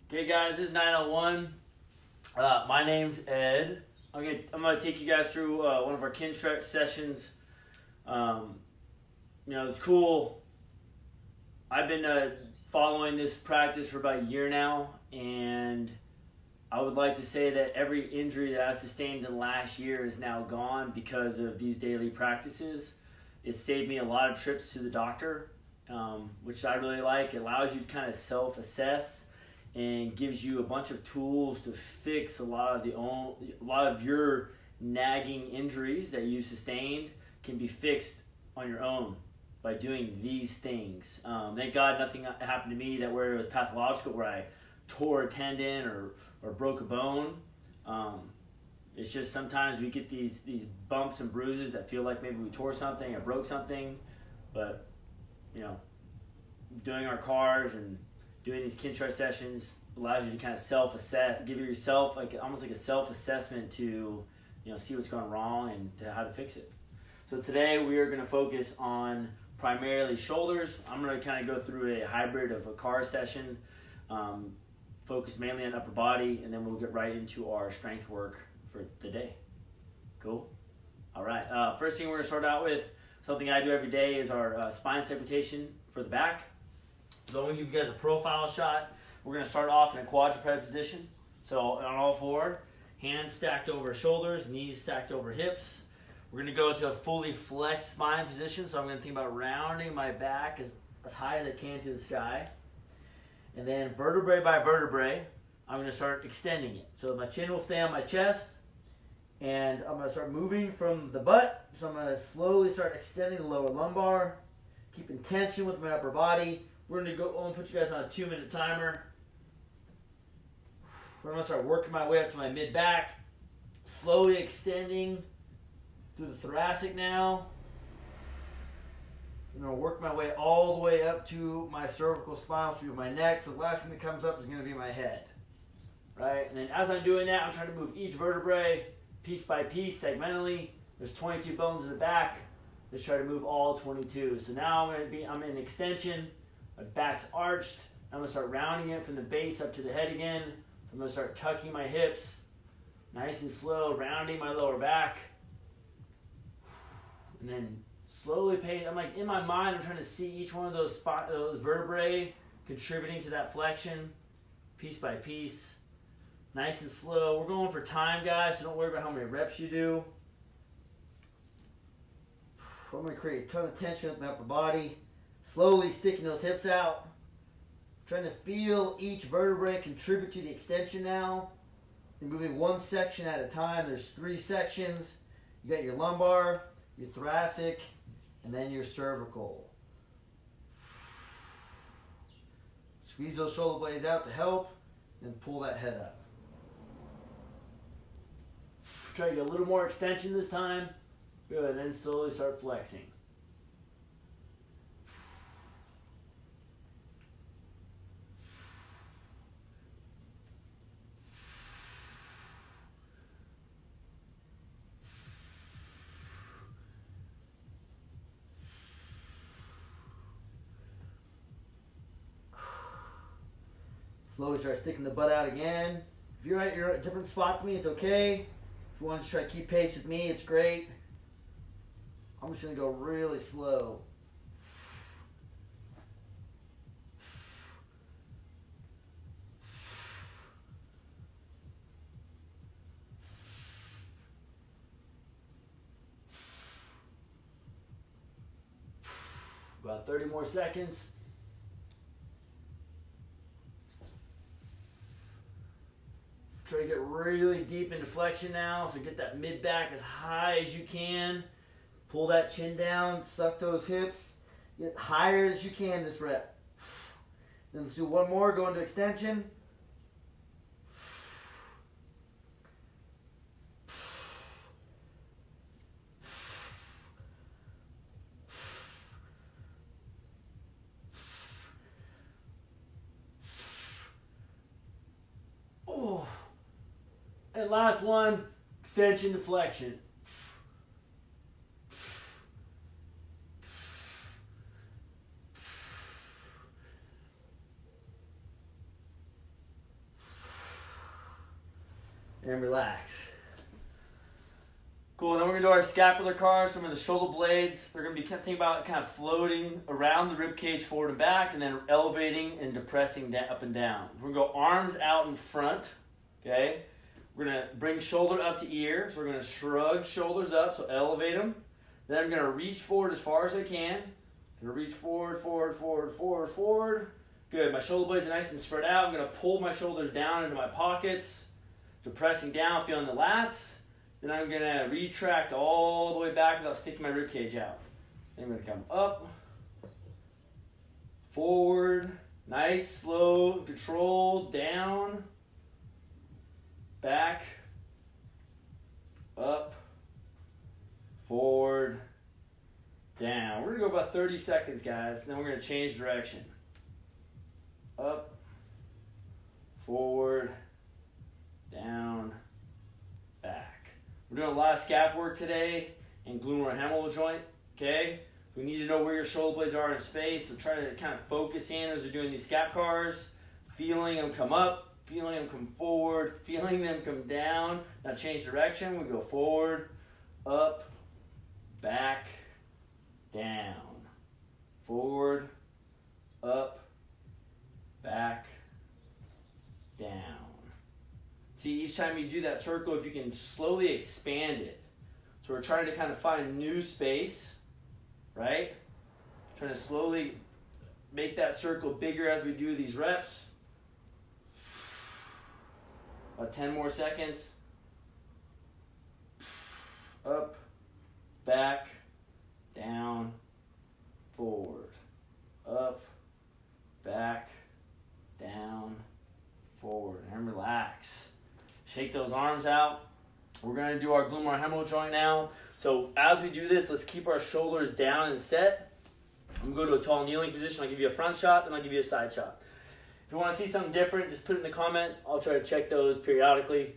Okay, guys, this is 901. My name's Ed. I'm gonna take you guys through one of our kin stretch sessions. It's cool. I've been following this practice for about a year now, and I would like to say that every injury that I sustained in the last year is now gone because of these daily practices. It saved me a lot of trips to the doctor, which I really like. It allows you to kind of self-assess and gives you a bunch of tools to fix a lot of your nagging injuries that you sustained can be fixed on your own by doing these things. Thank God nothing happened to me where it was pathological, where I tore a tendon or broke a bone. It's just sometimes we get these bumps and bruises that feel like maybe we tore something or broke something, but doing our cars and doing these kin stretch sessions allows you to kind of self-assess, give yourself almost like a self-assessment to see what's going wrong and to how to fix it. So today we are going to focus on primarily shoulders. I'm going to kind of go through a hybrid of a car session, focus mainly on upper body, and then we'll get right into our strength work for the day. Cool? All right. First thing we're going to start out with, something I do every day, is our spine segmentation for the back. So I'm going to give you guys a profile shot. We're going to start off in a quadruped position. So on all four, hands stacked over shoulders, knees stacked over hips. We're going to go to a fully flexed spine position. So I'm going to think about rounding my back as high as I can to the sky. And then vertebrae by vertebrae, I'm going to start extending it. So my chin will stay on my chest. And I'm going to start moving from the butt. So I'm going to slowly start extending the lower lumbar, keeping tension with my upper body. We're going to go, I'm going to put you guys on a 2-minute timer. We're going to start working my way up to my mid-back, slowly extending through the thoracic now. I'm going to work my way all the way up to my cervical spine, which will be my neck. So the last thing that comes up is going to be my head. Right? And then as I'm doing that, I'm trying to move each vertebrae piece by piece, segmentally. There's 22 bones in the back. Let's try to move all 22. So now I'm in extension. My back's arched. I'm going to start rounding it from the base up to the head again. I'm going to start tucking my hips, nice and slow, rounding my lower back. And then slowly I'm like, in my mind, I'm trying to see each one of those vertebrae contributing to that flexion, piece by piece. Nice and slow. We're going for time, guys, so don't worry about how many reps you do. I'm going to create a ton of tension with my upper body. Slowly sticking those hips out. Trying to feel each vertebrae contribute to the extension now. You're moving one section at a time. There's 3 sections. You got your lumbar, your thoracic, and then your cervical. Squeeze those shoulder blades out to help, and pull that head up. Try to get a little more extension this time. Good, and then slowly start flexing. Slowly start sticking the butt out again. If you're at a different spot to me, it's okay. If you want to try to keep pace with me, it's great. I'm just going to go really slow. About 30 more seconds. Try to get really deep into flexion now, so get that mid-back as high as you can. Pull that chin down, suck those hips. Get higher as you can this rep. Then let's do one more, go into extension. Oh. And last one, extension to flexion. and relax. Cool, then we're gonna do our scapular cars. Some of the shoulder blades, they're gonna be thinking about kind of floating around the rib cage forward and back, and then elevating and depressing up and down. We're gonna go arms out in front, okay? We're gonna bring shoulder up to ear, so we're gonna shrug shoulders up, so elevate them. Then I'm gonna reach forward as far as I can. I'm gonna reach forward, forward, forward, forward, forward. Good, my shoulder blades are nice and spread out. I'm gonna pull my shoulders down into my pockets, depressing down, feeling the lats. Then I'm gonna retract all the way back without sticking my rib cage out. Then I'm gonna come up, forward, nice, slow, controlled, down, back, up, forward, down. We're gonna go about 30 seconds, guys, and then we're gonna change direction. Up, forward, down, back. We're doing a lot of scap work today and glenoid humeral joint, okay? We need to know where your shoulder blades are in space, so try to kind of focus in as we're doing these scap cars, feeling them come up, feeling them come forward, feeling them come down. Now change direction, we go forward, up, back, down, forward, up, back, down. See, each time you do that circle, if you can slowly expand it. So we're trying to kind of find new space, right? Trying to slowly make that circle bigger as we do these reps. About 10 more seconds. Up, back, down, forward. Up, back, down, forward. And relax. Shake those arms out. We're going to do our glenoid humeral joint now. So as we do this, let's keep our shoulders down and set. I'm going to go to a tall kneeling position. I'll give you a front shot, then I'll give you a side shot. If you want to see something different, just put it in the comment. I'll try to check those periodically.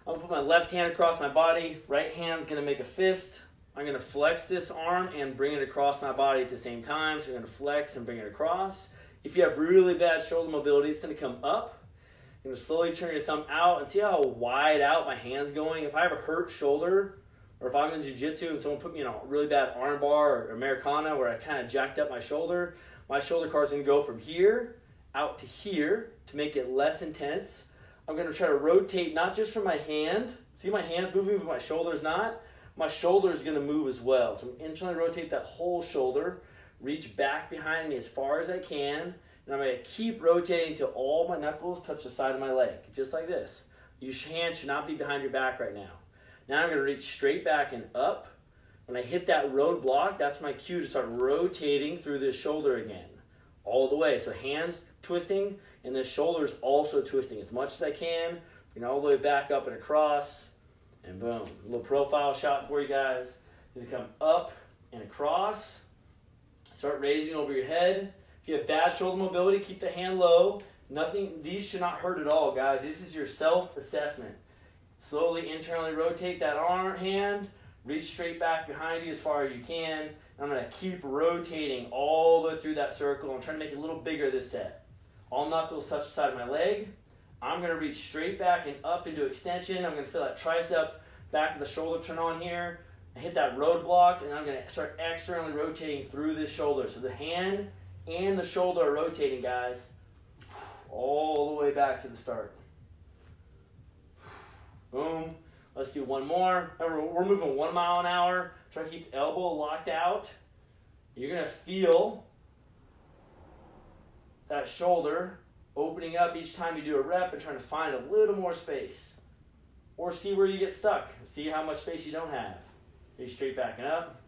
I'm going to put my left hand across my body. Right hand's going to make a fist. I'm going to flex this arm and bring it across my body at the same time. So you're going to flex and bring it across. If you have really bad shoulder mobility, it's going to come up. You're going to slowly turn your thumb out and see how wide out my hand's going. If I have a hurt shoulder, or if I'm in jiu-jitsu and someone put me in a really bad arm bar or Americana where I kind of jacked up my shoulder card's going to go from here out to here to make it less intense. I'm going to try to rotate not just from my hand. See, my hand's moving, but my shoulder's not. My shoulder's going to move as well. So I'm internally rotate that whole shoulder, reach back behind me as far as I can, and I'm going to keep rotating till all my knuckles touch the side of my leg, just like this. Your hand should not be behind your back right now. Now I'm going to reach straight back and up. When I hit that roadblock, that's my cue to start rotating through this shoulder again, all the way. So hands twisting, and the shoulders also twisting as much as I can. Bring all the way back up and across, and boom. A little profile shot for you guys. You're going to come up and across. Start raising over your head. If you have bad shoulder mobility, keep the hand low. These should not hurt at all, guys. This is your self-assessment. Slowly internally rotate that hand. Reach straight back behind you as far as you can. And I'm going to keep rotating all the way through that circle. I'm trying to make it a little bigger this set. All knuckles touch the side of my leg. I'm going to reach straight back and up into extension. I'm going to feel that tricep, back of the shoulder turn on here. I hit that roadblock, and I'm going to start externally rotating through this shoulder. So the hand and the shoulder are rotating, guys, all the way back to the start. Boom. Let's do one more. Remember, we're moving 1 mile an hour. Try to keep the elbow locked out. You're going to feel that shoulder opening up each time you do a rep and trying to find a little more space. Or see where you get stuck. See how much space you don't have. Reach straight back and up.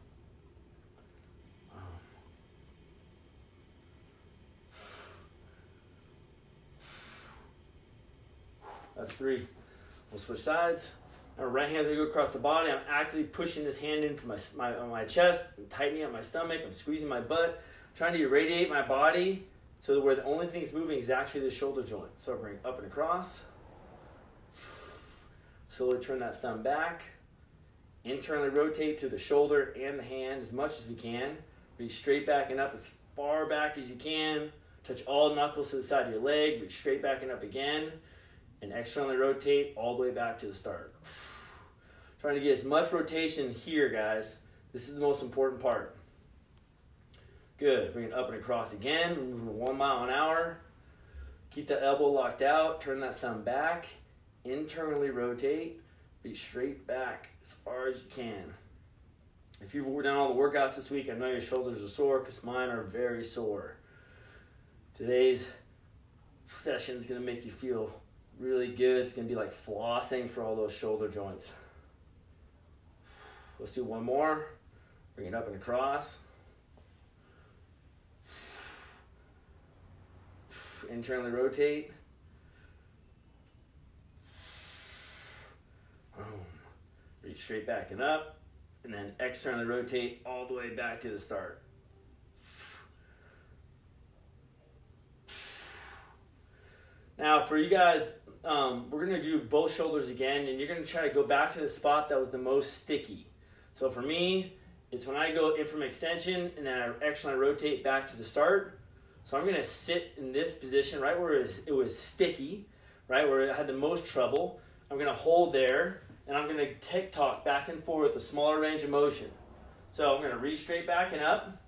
That's 3. We'll switch sides. Our right hand's gonna go across the body. I'm actively pushing this hand into my chest, I'm tightening up my stomach. I'm squeezing my butt, trying to irradiate my body so that where the only thing that's moving is actually the shoulder joint. So bring up and across. Slowly turn that thumb back. Internally rotate through the shoulder and the hand as much as we can. Reach straight back and up as far back as you can. Touch all knuckles to the side of your leg. Reach straight back and up again. and externally rotate all the way back to the start. Trying to get as much rotation here, guys. This is the most important part. Good. Bring it up and across again. Moving 1 mile an hour. Keep that elbow locked out. Turn that thumb back. Internally rotate. Reach straight back as far as you can. If you've done all the workouts this week, I know your shoulders are sore because mine are very sore. Today's session is going to make you feel really good. It's going to be like flossing for all those shoulder joints. Let's do one more. Bring it up and across. Internally rotate. Boom. Reach straight back and up. And then externally rotate all the way back to the start. Now for you guys, we're going to do both shoulders again, and you're going to try to go back to the spot that was the most sticky. So for me, it's when I go in from extension and then I externally rotate back to the start. So I'm going to sit in this position right where it was sticky, right where I had the most trouble. I'm going to hold there, and I'm going to tick-tock back and forth with a smaller range of motion. So I'm going to reach straight back and up.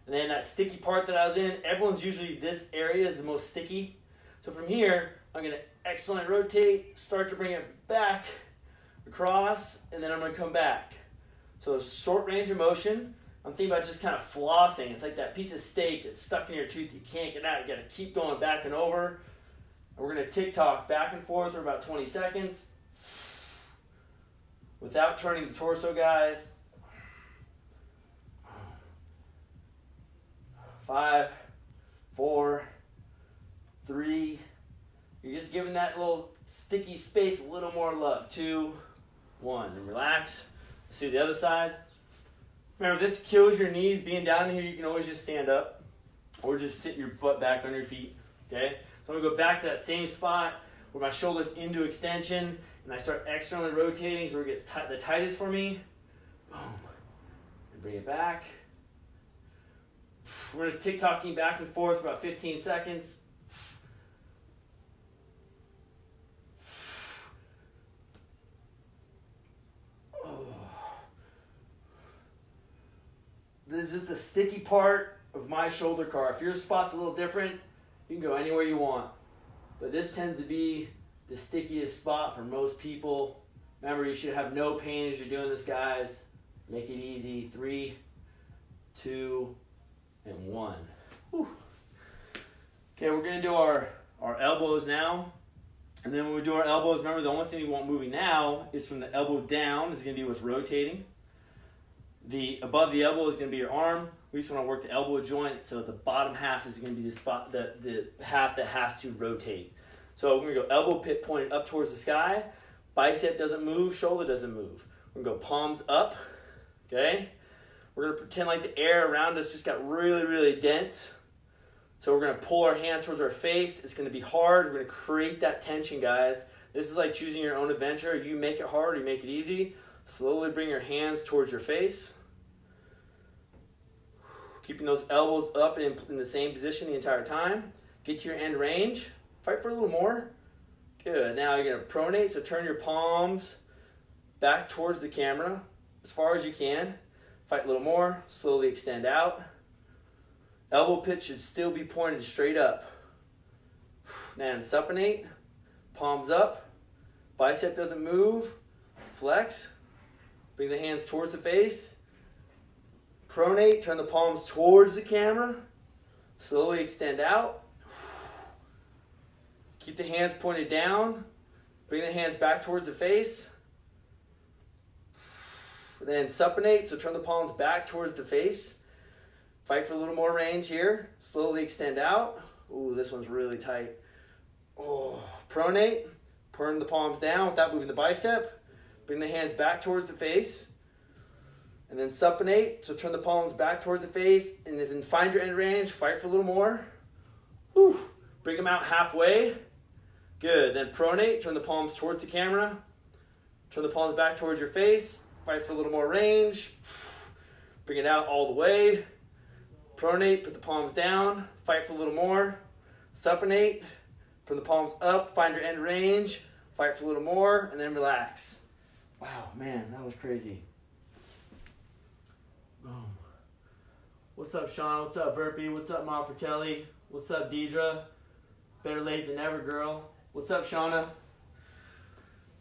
And then that sticky part that I was in, everyone's usually this area is the most sticky. So from here, I'm going to externally rotate, start to bring it back, across, and then I'm going to come back. So short range of motion. I'm thinking about just kind of flossing. It's like that piece of steak that's stuck in your tooth. You can't get out. You got to keep going back and over. And we're going to tick-tock back and forth for about 20 seconds. Without turning the torso, guys. 5, 4, 3. You're just giving that little sticky space a little more love. 2, 1. And relax. Let's do the other side. Remember, this kills your knees. Being down here, you can always just stand up or just sit your butt back on your feet. Okay? So I'm going to go back to that same spot where my shoulders into extension, and I start externally rotating so it gets the tightest for me. Boom. And bring it back. We're just tick-tocking back and forth for about 15 seconds. This is the sticky part of my shoulder car. If your spot's a little different, you can go anywhere you want. But this tends to be the stickiest spot for most people. Remember, you should have no pain as you're doing this, guys. Make it easy. 3, 2, and 1. Whew. Okay, we're going to do our elbows now. And then when we do our elbows, remember the only thing you want moving now is from the elbow down is going to be what's rotating. Above the elbow is going to be your arm. We just want to work the elbow joint, so the bottom half is going to be the spot, the half that has to rotate. So we're going to go elbow pit pointed up towards the sky. Bicep doesn't move, shoulder doesn't move. We're going to go palms up, okay? We're going to pretend like the air around us just got really, really dense. So we're going to pull our hands towards our face. It's going to be hard. We're going to create that tension, guys. This is like choosing your own adventure. You make it hard, you make it easy. Slowly bring your hands towards your face. Keeping those elbows up in the same position the entire time. Get to your end range. Fight for a little more. Good. Now you're going to pronate, so turn your palms back towards the camera as far as you can. Fight a little more. Slowly extend out. Elbow pit should still be pointed straight up. Now supinate. Palms up. Bicep doesn't move. Flex. Bring the hands towards the face. Pronate, turn the palms towards the camera. Slowly extend out. Keep the hands pointed down. Bring the hands back towards the face. Then supinate, so turn the palms back towards the face. Fight for a little more range here. Slowly extend out. Ooh, this one's really tight. Oh, pronate, turn the palms down without moving the bicep. Bring the hands back towards the face. And then supinate, so turn the palms back towards the face, and then find your end range, fight for a little more. Whew. Bring them out halfway. Good, then pronate, turn the palms towards the camera. Turn the palms back towards your face, fight for a little more range. Bring it out all the way. Pronate, put the palms down, fight for a little more. Supinate, Put the palms up, find your end range, fight for a little more, and then relax. Wow, man, that was crazy. Boom. What's up, Sean? What's up, Verpy? What's up, Mom Fratelli? What's up, Deidre? Better late than never, girl. What's up, Shauna?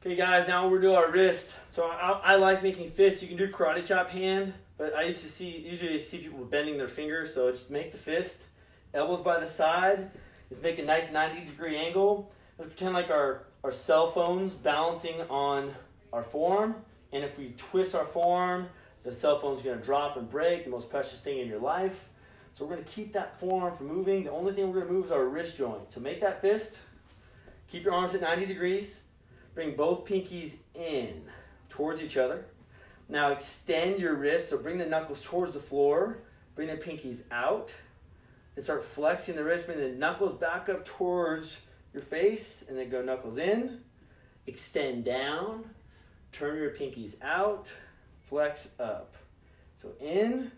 Okay, guys, now we're doing our wrist. So I like making fists. You can do karate chop hand, but I usually see people bending their fingers, so just make the fist. Elbows by the side. Just make a nice 90-degree angle. Let's pretend like our cell phone's balancing on our forearm, and if we twist our forearm, the cell phone's going to drop and break, the most precious thing in your life. So we're going to keep that forearm from moving. The only thing we're going to move is our wrist joint. So make that fist. Keep your arms at 90 degrees. Bring both pinkies in towards each other. Now extend your wrist, so bring the knuckles towards the floor. Bring the pinkies out. And start flexing the wrist. Bring the knuckles back up towards your face. And then go knuckles in. Extend down. Turn your pinkies out. Flex up. So in,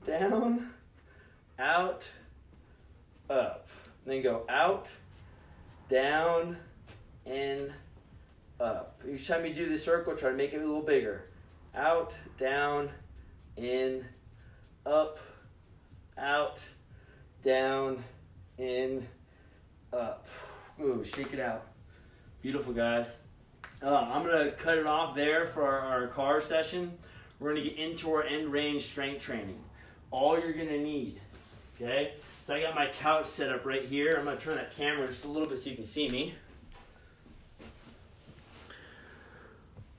down, out, up. And then go out, down, in, up. Each time you do this circle, try to make it a little bigger. Out, down, in, up, out, down, in, up. Ooh, shake it out. Beautiful, guys. I'm going to cut it off there for our car session. We're going to get into our end range strength training. All you're going to need, okay? So I got my couch set up right here. I'm going to turn that camera just a little bit so you can see me.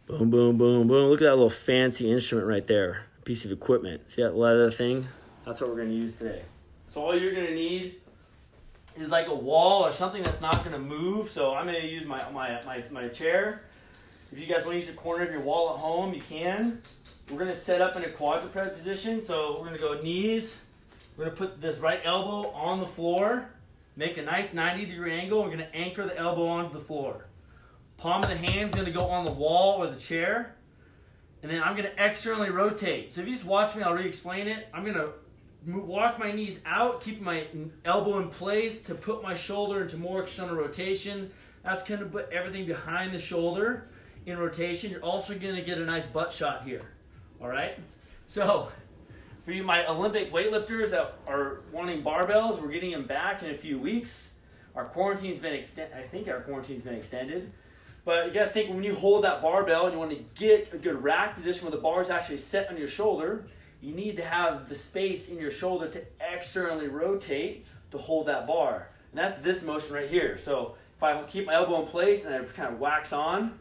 Boom, boom, boom, boom. Look at that little fancy instrument right there. A piece of equipment. See that leather thing? That's what we're going to use today. So all you're going to need is like a wall or something that's not going to move. So I'm going to use my chair. If you guys want to use the corner of your wall at home, you can. We're going to set up in a quadruped position. So we're going to go knees. We're going to put this right elbow on the floor. Make a nice 90-degree angle. We're going to anchor the elbow onto the floor. Palm of the hand is going to go on the wall or the chair. And then I'm going to externally rotate. So if you just watch me, I'll re-explain it. I'm going to walk my knees out, keep my elbow in place to put my shoulder into more external rotation. That's going to put everything behind the shoulder in rotation. You're also going to get a nice butt shot here. All right? So for you, my Olympic weightlifters that are wanting barbells, we're getting them back in a few weeks. Our quarantine's been extended. I think our quarantine's been extended. But you got to think, when you hold that barbell and you want to get a good rack position where the bar is actually set on your shoulder, you need to have the space in your shoulder to externally rotate to hold that bar. And that's this motion right here. So if I keep my elbow in place and I kind of wax on,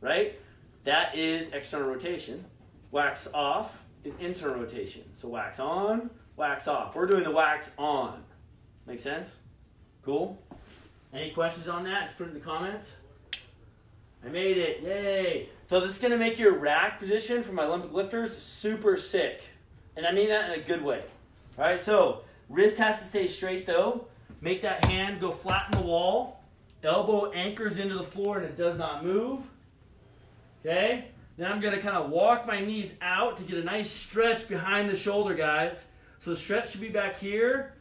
right? That is external rotation. Wax off is internal rotation. So wax on, wax off. We're doing the wax on. Make sense? Cool? Any questions on that? Just put it in the comments. I made it. Yay. So this is going to make your rack position for my Olympic lifters super sick. And I mean that in a good way. All right, so wrist has to stay straight though. Make that hand go flat in the wall. Elbow anchors into the floor and it does not move. Okay? Then I'm going to kind of walk my knees out to get a nice stretch behind the shoulder, guys. So the stretch should be back here.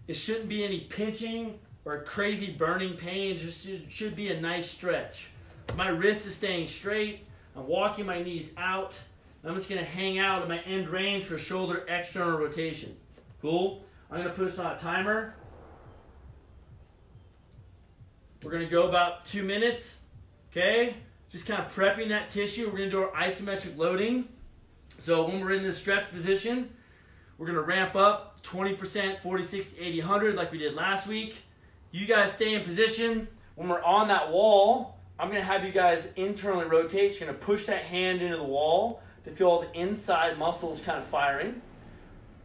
It shouldn't be any pinching or crazy burning pain. It just should be a nice stretch. My wrist is staying straight. I'm walking my knees out. I'm just going to hang out at my end range for shoulder external rotation. Cool? I'm going to put this on a timer. We're going to go about 2 minutes. Okay? Just kind of prepping that tissue. We're going to do our isometric loading. So when we're in this stretch position, we're going to ramp up 20%, 40, 60, 80, 100 like we did last week. You guys stay in position. When we're on that wall, I'm going to have you guys internally rotate. You're going to push that hand into the wall to feel all the inside muscles kind of firing.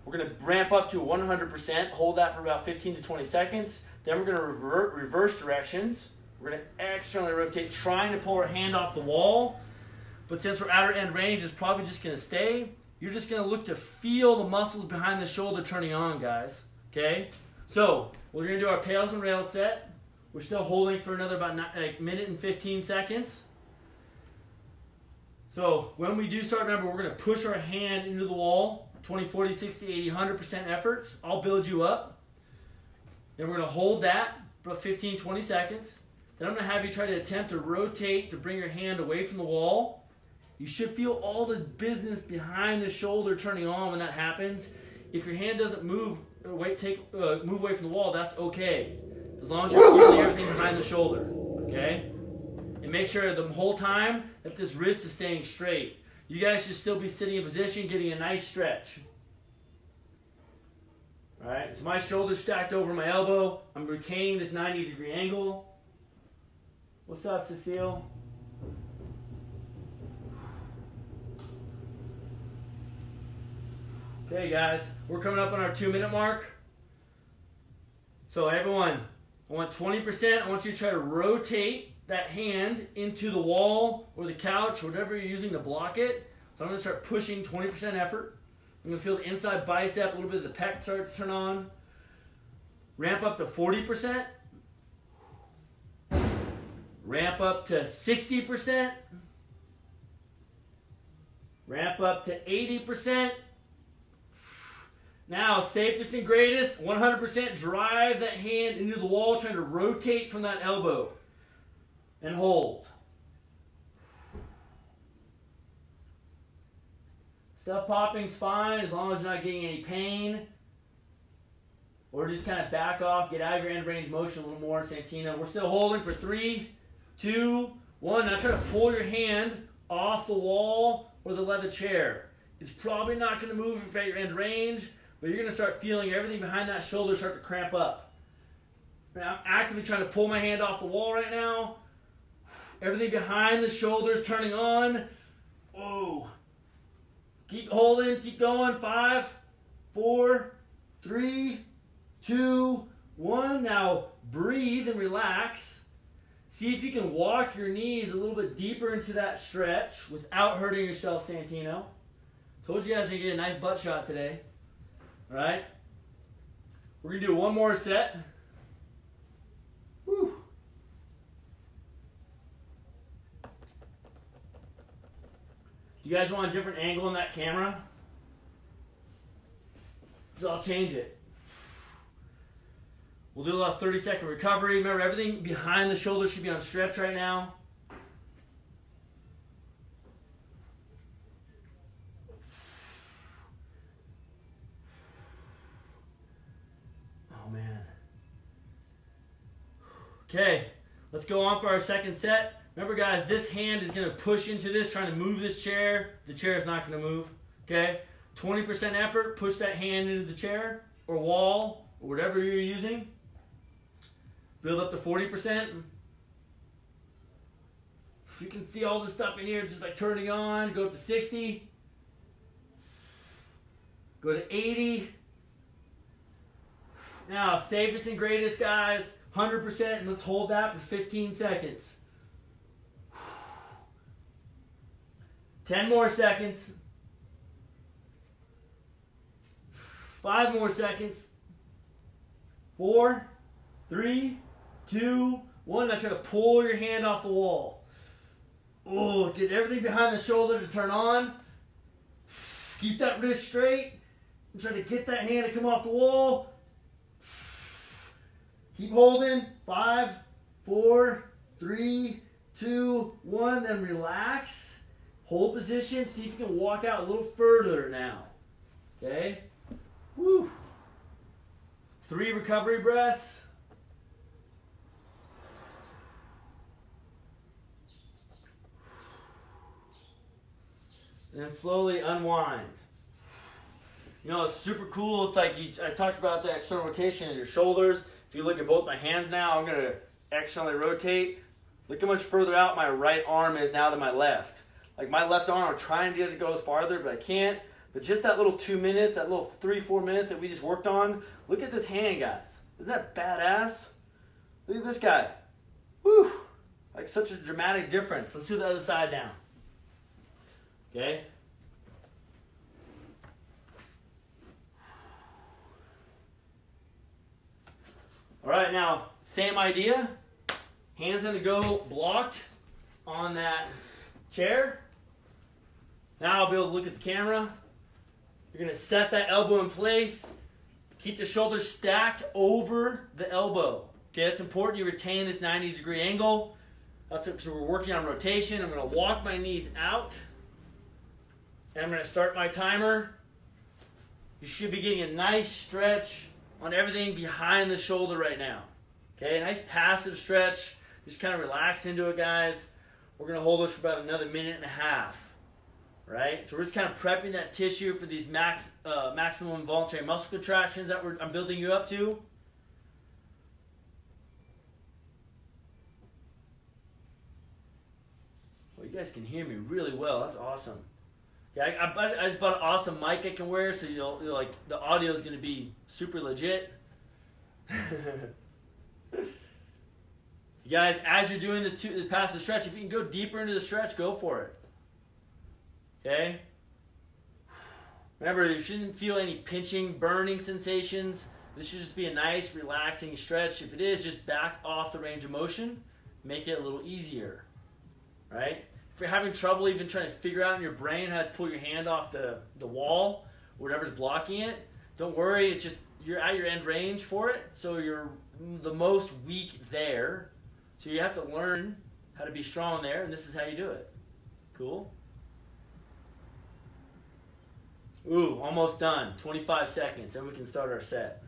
We're going to ramp up to 100%. Hold that for about 15 to 20 seconds. Then we're going to reverse directions. We're going to externally rotate, trying to pull our hand off the wall. But since we're at our end range, it's probably just going to stay. You're just going to look to feel the muscles behind the shoulder turning on, guys. Okay? So we're going to do our pails and rails set. We're still holding for another about a minute and 15 seconds. So when we do start, remember, we're going to push our hand into the wall. 20, 40, 60, 80, 100% efforts. I'll build you up. Then we're going to hold that. for about 15, 20 seconds. Then I'm going to have you try to attempt to rotate to bring your hand away from the wall. You should feel all the business behind the shoulder turning on when that happens. If your hand doesn't move, move away from the wall, that's okay. As long as you're feeling everything behind the shoulder, okay? And make sure the whole time that this wrist is staying straight. You guys should still be sitting in position, getting a nice stretch. All right, so my shoulder's stacked over my elbow. I'm retaining this 90-degree angle. What's up, Cecile? Okay, guys, we're coming up on our 2-minute mark. So everyone, I want 20%. I want you to try to rotate that hand into the wall or the couch, whatever you're using to block it. So I'm going to start pushing 20% effort. I'm going to feel the inside bicep, a little bit of the pec start to turn on. Ramp up to 40%. Ramp up to 60%. Ramp up to 80%. Now, safest and greatest, 100% drive that hand into the wall, trying to rotate from that elbow. And hold. Stuff popping's fine as long as you're not getting any pain. Or just kind of back off, get out of your end range motion a little more, Santino. We're still holding for 3, 2, 1. Now try to pull your hand off the wall or the leather chair. It's probably not going to move if you're at your end range, but you're going to start feeling everything behind that shoulder start to cramp up. Now, I'm actively trying to pull my hand off the wall right now. Everything behind the shoulders turning on. Oh. Keep holding, keep going. 5, 4, 3, 2, 1. Now breathe and relax. See if you can walk your knees a little bit deeper into that stretch without hurting yourself, Santino. Told you guys to get a nice butt shot today. All right? We're going to do one more set. Whew. You guys want a different angle in that camera? So I'll change it. We'll do a little 30-second recovery. Remember, everything behind the shoulder should be on stretch right now. Oh, man. Okay, let's go on for our second set. Remember, guys, this hand is going to push into this, trying to move this chair. The chair is not going to move, okay? 20% effort, push that hand into the chair or wall or whatever you're using. Build up to 40%. You can see all this stuff in here just like turning on. Go up to 60. Go to 80. Now, safest and greatest, guys, 100%, and let's hold that for 15 seconds. 10 more seconds. 5 more seconds. 4, 3, 2, 1. Now try to pull your hand off the wall. Oh, get everything behind the shoulder to turn on. Keep that wrist straight. And try to get that hand to come off the wall. Keep holding. 5, 4, 3, 2, 1. Then relax. Hold position. See if you can walk out a little further now. Okay? Woo. 3 recovery breaths. And then slowly unwind. You know, it's super cool. It's like I talked about the external rotation in your shoulders. If you look at both my hands now, I'm going to externally rotate. Look how much further out my right arm is now than my left. Like my left arm, I'm trying to get it to go as farther, but I can't. But just that little 2 minutes, that little 3-4 minutes that we just worked on, look at this hand, guys. Isn't that badass? Look at this guy. Whew. Like such a dramatic difference. Let's do the other side now. Okay? All right, now, same idea. Hands gonna go blocked on that chair. Now I'll be able to look at the camera. You're gonna set that elbow in place. Keep the shoulders stacked over the elbow, Okay, it's important you retain this 90-degree angle. That's because we're working on rotation. I'm going to walk my knees out. And I'm going to start my timer. You should be getting a nice stretch on everything behind the shoulder right now. Okay, nice passive stretch. Just kind of relax into it, guys. We're going to hold this for about another minute and a half. Right? So we're just kind of prepping that tissue for these maximum involuntary muscle contractions that I'm building you up to. Well, you guys can hear me really well. That's awesome. Yeah, I just bought an awesome mic I can wear, so you'll like the audio is going to be super legit. You guys, as you're doing this passive stretch, if you can go deeper into the stretch, go for it. Okay? Remember, you shouldn't feel any pinching, burning sensations. This should just be a nice, relaxing stretch. If it is, just back off the range of motion. Make it a little easier. Right? If you're having trouble even trying to figure out in your brain how to pull your hand off the wall, whatever's blocking it, don't worry. It's just you're at your end range for it, so you're the most weak there. So you have to learn how to be strong there, and this is how you do it. Cool? Ooh, almost done. 25 seconds, and we can start our set.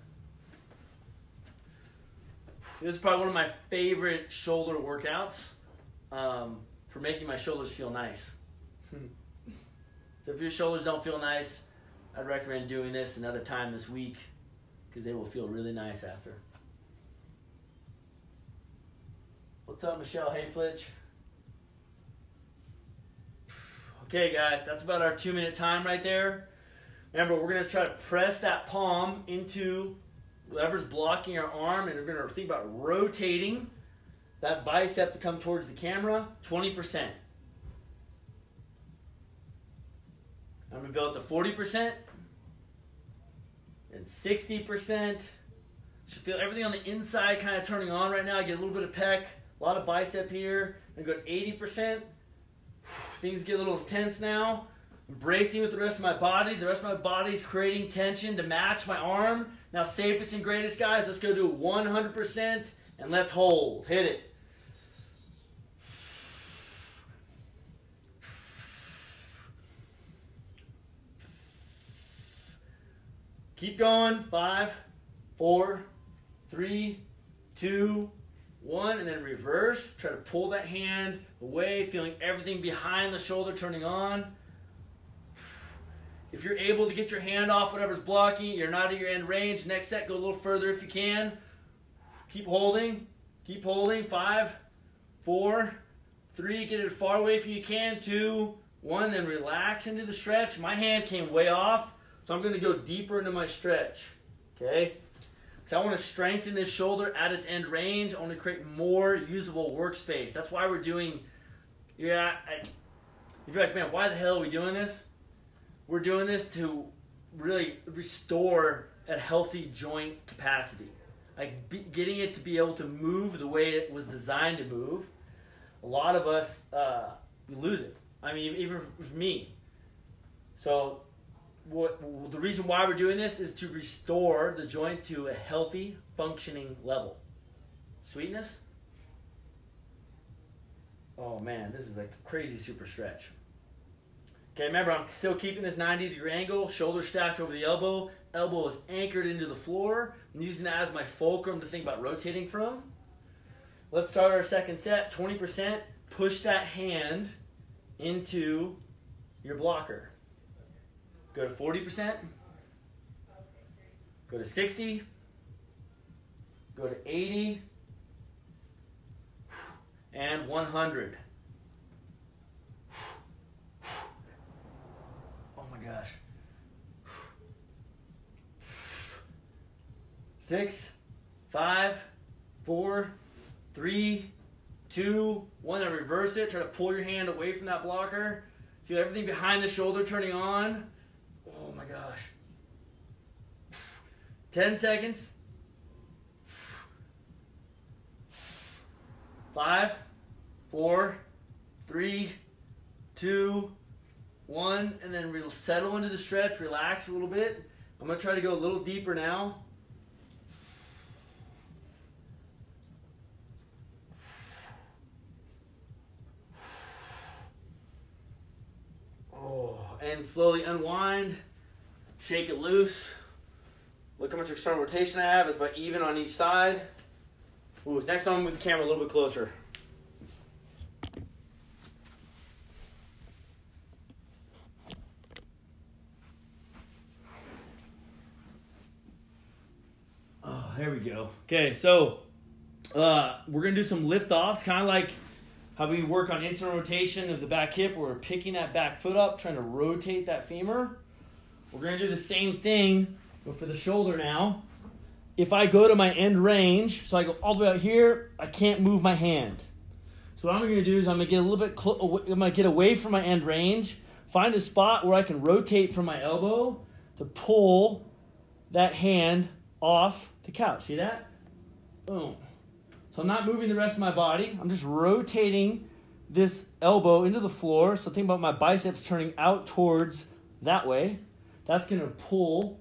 This is probably one of my favorite shoulder workouts for making my shoulders feel nice. So if your shoulders don't feel nice, I'd recommend doing this another time this week because they will feel really nice after. What's up, Michelle Hayflitch? Okay, guys, that's about our 2-minute time right there. Remember, we're going to try to press that palm into whatever's blocking our arm, and we're going to think about rotating that bicep to come towards the camera, 20%. I'm going to build it to 40% and 60%. Should feel everything on the inside kind of turning on right now. I get a little bit of pec, a lot of bicep here. Then go to 80%. Things get a little tense now. I'm bracing with the rest of my body. The rest of my body is creating tension to match my arm. Now, safest and greatest, guys. Let's go do 100% and let's hold. Hit it. Keep going. 5, 4, 3, 2, 1, and then reverse. Try to pull that hand away, feeling everything behind the shoulder turning on. If you're able to get your hand off whatever's blocking, you're not at your end range. Next set, go a little further if you can. Keep holding. Keep holding. 5, 4, 3. Get it as far away from you can. 2, 1. Then relax into the stretch. My hand came way off, so I'm going to go deeper into my stretch. Okay? So I want to strengthen this shoulder at its end range. I want to create more usable workspace. That's why we're doing, if you're like, man, why the hell are we doing this? We're doing this to really restore a healthy joint capacity. Like getting it to be able to move the way it was designed to move. A lot of us, we lose it. I mean, even for me. So the reason why we're doing this is to restore the joint to a healthy, functioning level. Sweetness? Oh man, this is like a crazy super stretch. Okay, remember I'm still keeping this 90-degree angle, shoulder stacked over the elbow. Elbow is anchored into the floor. I'm using that as my fulcrum to think about rotating from. Let's start our second set, 20%. Push that hand into your blocker. Go to 40%, go to 60, go to 80, and 100. Oh my gosh. 6, 5, 4, 3, 2, 1. And reverse it. Try to pull your hand away from that blocker. Feel everything behind the shoulder turning on. Oh my gosh. 10 seconds. 5, 4, 3, 2, 1. And then we'll settle into the stretch. Relax a little bit. I'm going to try to go a little deeper now. and slowly unwind. Shake it loose. Look how much external rotation I have. It's about even on each side. Ooh, next time, move the camera a little bit closer. Oh, there we go. Okay, so we're going to do some lift-offs, kind of like how we work on internal rotation of the back hip. We're picking that back foot up, trying to rotate that femur. We're going to do the same thing, but for the shoulder now. If I go to my end range, so I go all the way out here, I can't move my hand. So what I'm going to do is I'm going to get a little bit I'm going to get away from my end range, find a spot where I can rotate from my elbow to pull that hand off the couch. See that? Boom. So I'm not moving the rest of my body. I'm just rotating this elbow into the floor. So think about my biceps turning out towards that way. That's going to pull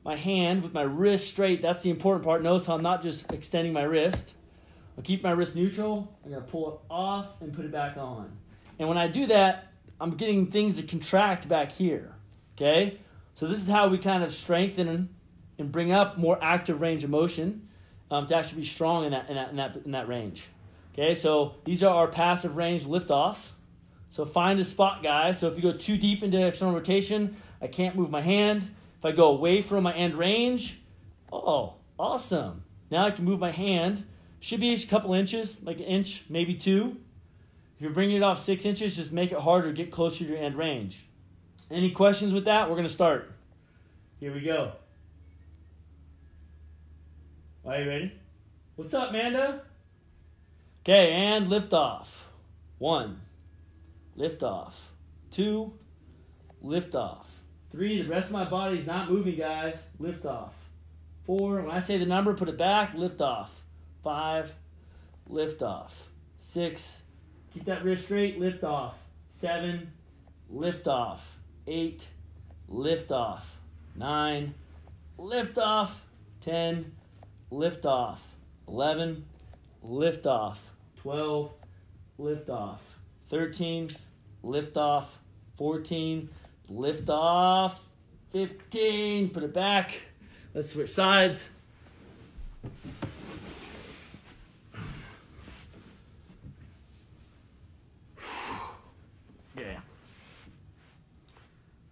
my hand with my wrist straight. That's the important part. Notice how I'm not just extending my wrist. I'll keep my wrist neutral. I'm going to pull it off and put it back on. And when I do that, I'm getting things to contract back here. Okay? So this is how we kind of strengthen and bring up more active range of motion to actually be strong in that range. Okay, so these are our passive range lift-offs. So find a spot, guys. So if you go too deep into external rotation, I can't move my hand. If I go away from my end range, oh, awesome. Now I can move my hand. Should be a couple inches, like an inch, maybe 2. If you're bringing it off 6 inches, just make it harder, get closer to your end range. Any questions with that? We're going to start. Here we go. Are you ready? What's up, Amanda? Okay, and lift off. 1, lift off. 2, lift off. 3, the rest of my body is not moving, guys. Lift off. 4, when I say the number, put it back, lift off. 5, lift off. 6, keep that wrist straight, lift off. 7, lift off. 8, lift off. 9, lift off. 10, lift off. 11, lift off. 12, lift off. 13, lift off. 14, lift off. 15, put it back. Let's switch sides. Yeah.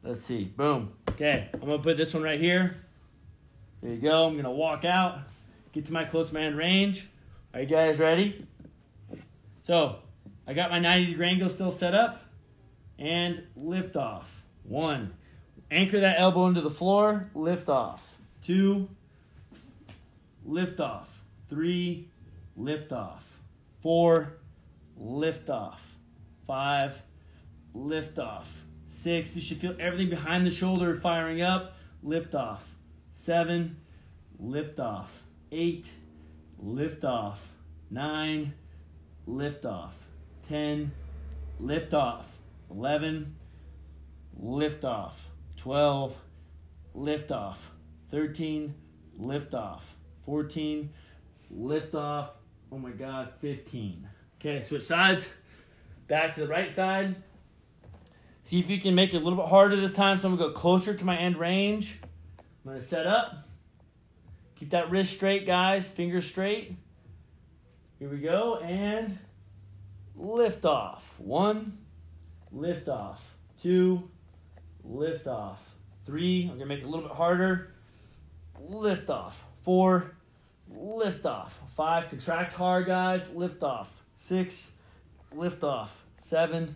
Let's see. Boom. Okay, I'm going to put this one right here. There you go. I'm going to walk out, get to my close man range. Are you guys ready? So, I got my 90-degree angle still set up. And lift off. 1. Anchor that elbow into the floor. Lift off. 2. Lift off. 3. Lift off. 4. Lift off. 5. Lift off. 6. You should feel everything behind the shoulder firing up. Lift off. 7. Lift off. 8. Lift off. 9. Lift off. 10. Lift off. 11. Lift off. 12. Lift off. 13. Lift off. 14. Lift off. Oh my God, 15. Okay, switch sides. Back to the right side. See if you can make it a little bit harder this time. So I'm going to go closer to my end range. I'm going to set up. Keep that wrist straight, guys. Fingers straight. Here we go. And lift off. 1. Lift off. 2. Lift off. 3. I'm going to make it a little bit harder. Lift off. 4. Lift off. 5. Contract hard, guys. Lift off. 6. Lift off. 7.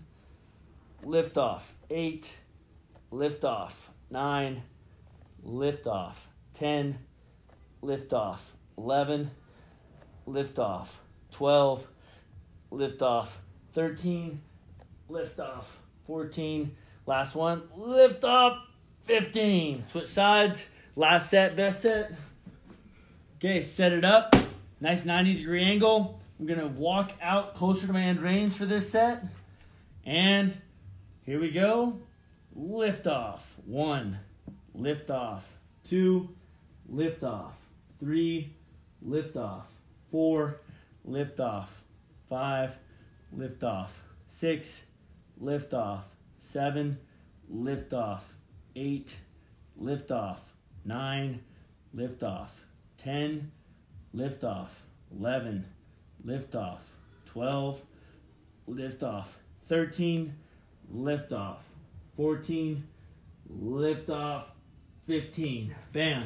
Lift off. 8. Lift off. 9. Lift off. 10. Lift off. 11. Lift off. 12. Lift off. 13. Lift off. 14. Last one. Lift off. 15. Switch sides. Last set, best set. Okay, set it up. Nice 90-degree angle. I'm going to walk out closer to my end range for this set. And here we go. Lift off. 1. Lift off. 2. Lift off. 3. Lift off. 4. Lift off. 5. Lift off. 6. Lift off. 7. lift off. 8, lift off. 9, lift off. 10, lift off. 11, lift off. 12, lift off. 13, lift off. 14, lift off. 15, bam.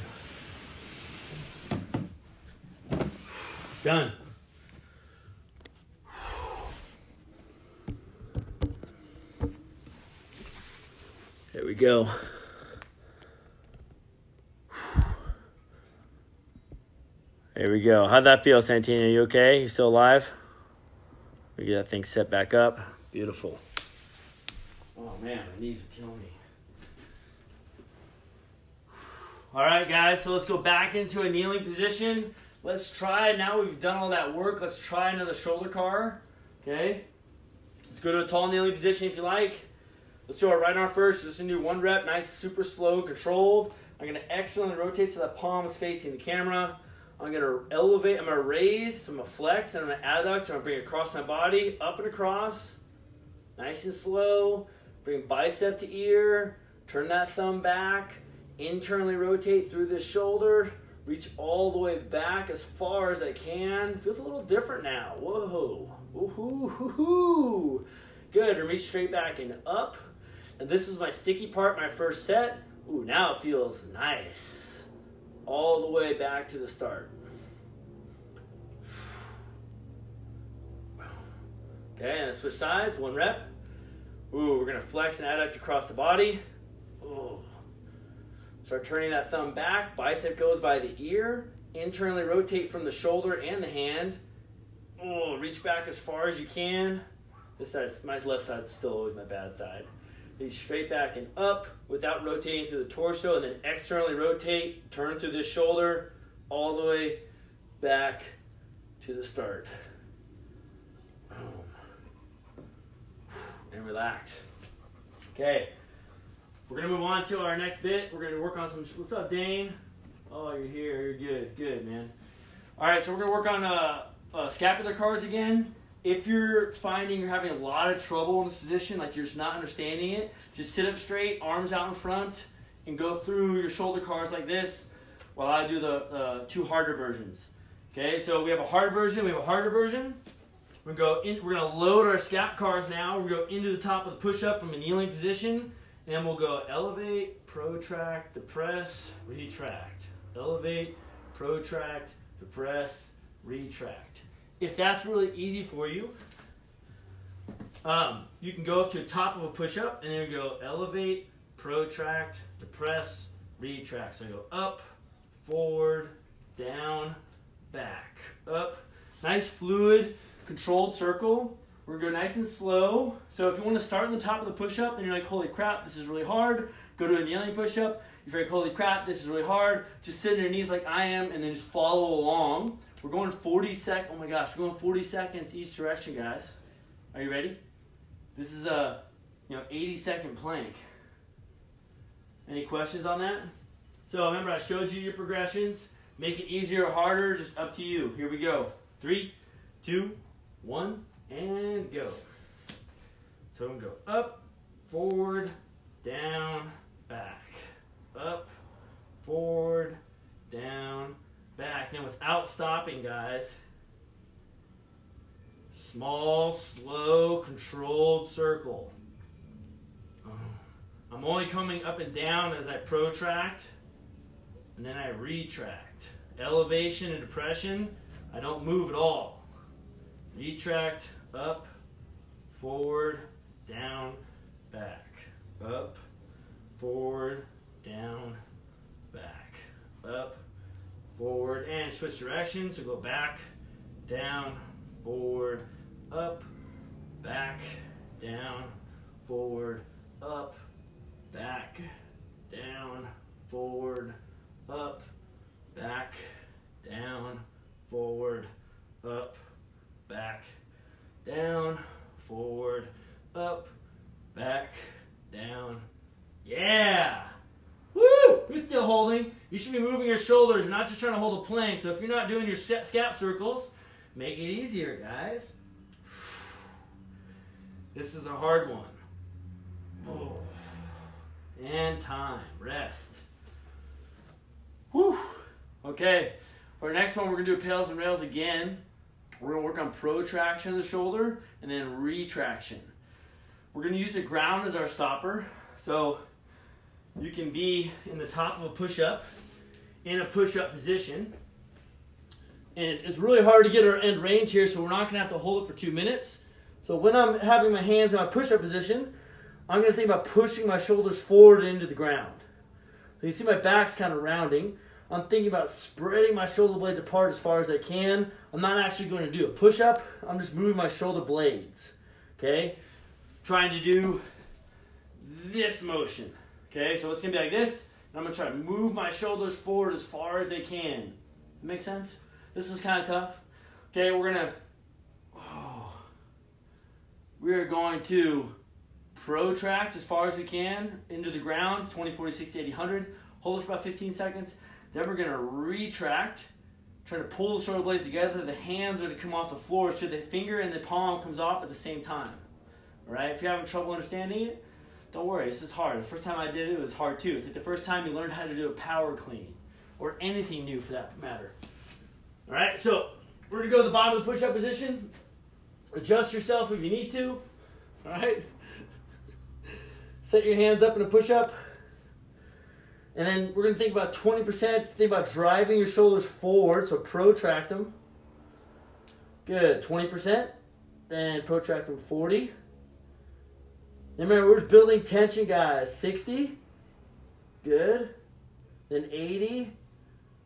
Done. There we go. There we go. How'd that feel, Santino? You okay? You still alive? We get that thing set back up. Beautiful. Oh man, my knees are killing me. All right, guys, so let's go back into a kneeling position. Let's try, now we've done all that work, let's try another shoulder car, okay? Let's go to a tall kneeling position if you like. Let's do our right arm first, just gonna do 1 rep, nice, super slow, controlled. I'm gonna exhale and rotate so that palm is facing the camera. I'm gonna elevate, I'm gonna raise, so I'm gonna flex, and I'm gonna adduct, so I'm gonna bring it across my body, up and across. Nice and slow, bring bicep to ear, turn that thumb back, internally rotate through the shoulder, reach all the way back as far as I can. Feels a little different now. Whoa. Woohoo. Good. And reach straight back and up. And this is my sticky part, my first set. Ooh, now it feels nice. All the way back to the start. Okay, and switch sides. 1 rep. Ooh, we're going to flex and adduct across the body. Ooh. Start turning that thumb back, bicep goes by the ear, internally rotate from the shoulder and the hand. Oh, reach back as far as you can. This side, my left side is still always my bad side. Reach straight back and up without rotating through the torso, and then externally rotate, turn through this shoulder, all the way back to the start. And relax. Okay. We're going to move on to our next bit. We're going to work on some... What's up, Dane? Oh, you're here. You're good. Good, man. All right, so we're going to work on scapular cars again. If you're finding you're having a lot of trouble in this position, like you're just not understanding it, just sit up straight, arms out in front, and go through your shoulder cars like this while I do the 2 harder versions. Okay, so we have a hard version. We have a harder version. We're going to load our scap cars now. We're going to go into the top of the push-up from a kneeling position. And then we'll go elevate, protract, depress, retract. Elevate, protract, depress, retract. If that's really easy for you, you can go up to the top of a push-up and then go elevate, protract, depress, retract. So go up, forward, down, back, up. Nice fluid, controlled circle. We're going to go nice and slow. So if you want to start on the top of the push-up and you're like, holy crap, this is really hard, go to a kneeling push-up. If you're like, holy crap, this is really hard, just sit on your knees like I am and then just follow along. We're going 40 seconds. Oh my gosh, we're going 40 seconds each direction, guys. Are you ready? This is a 80-second plank. Any questions on that? So remember, I showed you your progressions. Make it easier or harder, just up to you. Here we go. 3, 2, 1. And go. So I'm going to go up, forward, down, back. Up, forward, down, back. Now without stopping, guys. Small, slow, controlled circle. I'm only coming up and down as I protract, and then I retract. Elevation and depression, I don't move at all. Retract, up, forward, down, back. Up, forward, down, back. Up, forward, and switch directions. So go back, down, forward, up, back, down, forward, up, back, down, forward, up, back, down, forward, up, back, down, forward, up, back, down. Yeah! Woo! Who's still holding? You should be moving your shoulders. You're not just trying to hold a plank. So if you're not doing your scap circles, make it easier, guys. This is a hard one. Oh. And time. Rest. Whew. Okay. For our next one, we're going to do pails and rails again. We're going to work on protraction of the shoulder and then retraction. We're going to use the ground as our stopper. So you can be in the top of a push-up, in a push-up position. And it's really hard to get our end range here, so we're not going to have to hold it for 2 minutes. So when I'm having my hands in my push-up position, I'm going to think about pushing my shoulders forward into the ground. So you see my back's kind of rounding. I'm thinking about spreading my shoulder blades apart as far as I can. I'm not actually going to do a push-up. I'm just moving my shoulder blades. Okay? Trying to do this motion. Okay? So it's going to be like this. And I'm going to try to move my shoulders forward as far as they can. Make sense? This was kind of tough. Okay, we're going to protract as far as we can into the ground, 20, 40, 60, 80, 100. Hold it for about 15 seconds. Then we're going to retract, try to pull the shoulder blades together. The hands are to come off the floor so the finger and the palm comes off at the same time. All right? If you're having trouble understanding it, don't worry. This is hard. The first time I did it, it was hard too. It's like the first time you learned how to do a power clean or anything new for that matter. All right? So we're going to go to the bottom of the push-up position. Adjust yourself if you need to. All right? Set your hands up in a push-up. And then we're going to think about 20%. Think about driving your shoulders forward, so protract them. Good. 20%. Then protract them 40. Then remember, we're just building tension, guys. 60. Good. Then 80.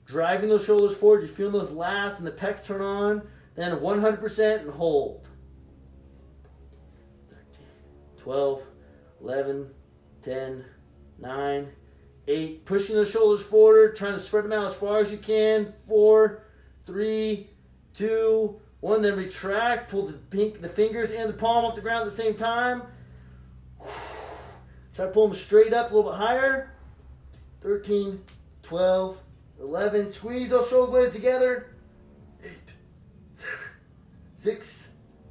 Driving those shoulders forward. You're feeling those lats and the pecs turn on. Then 100% and hold. 12, 11, 10, 9, 8. Pushing the shoulders forward, trying to spread them out as far as you can. 4, 3, 2, 1. Then retract. Pull the fingers and the palm off the ground at the same time. Try to pull them straight up a little bit higher. 13, 12, 11. Squeeze those shoulder blades together. 8, 7, 6,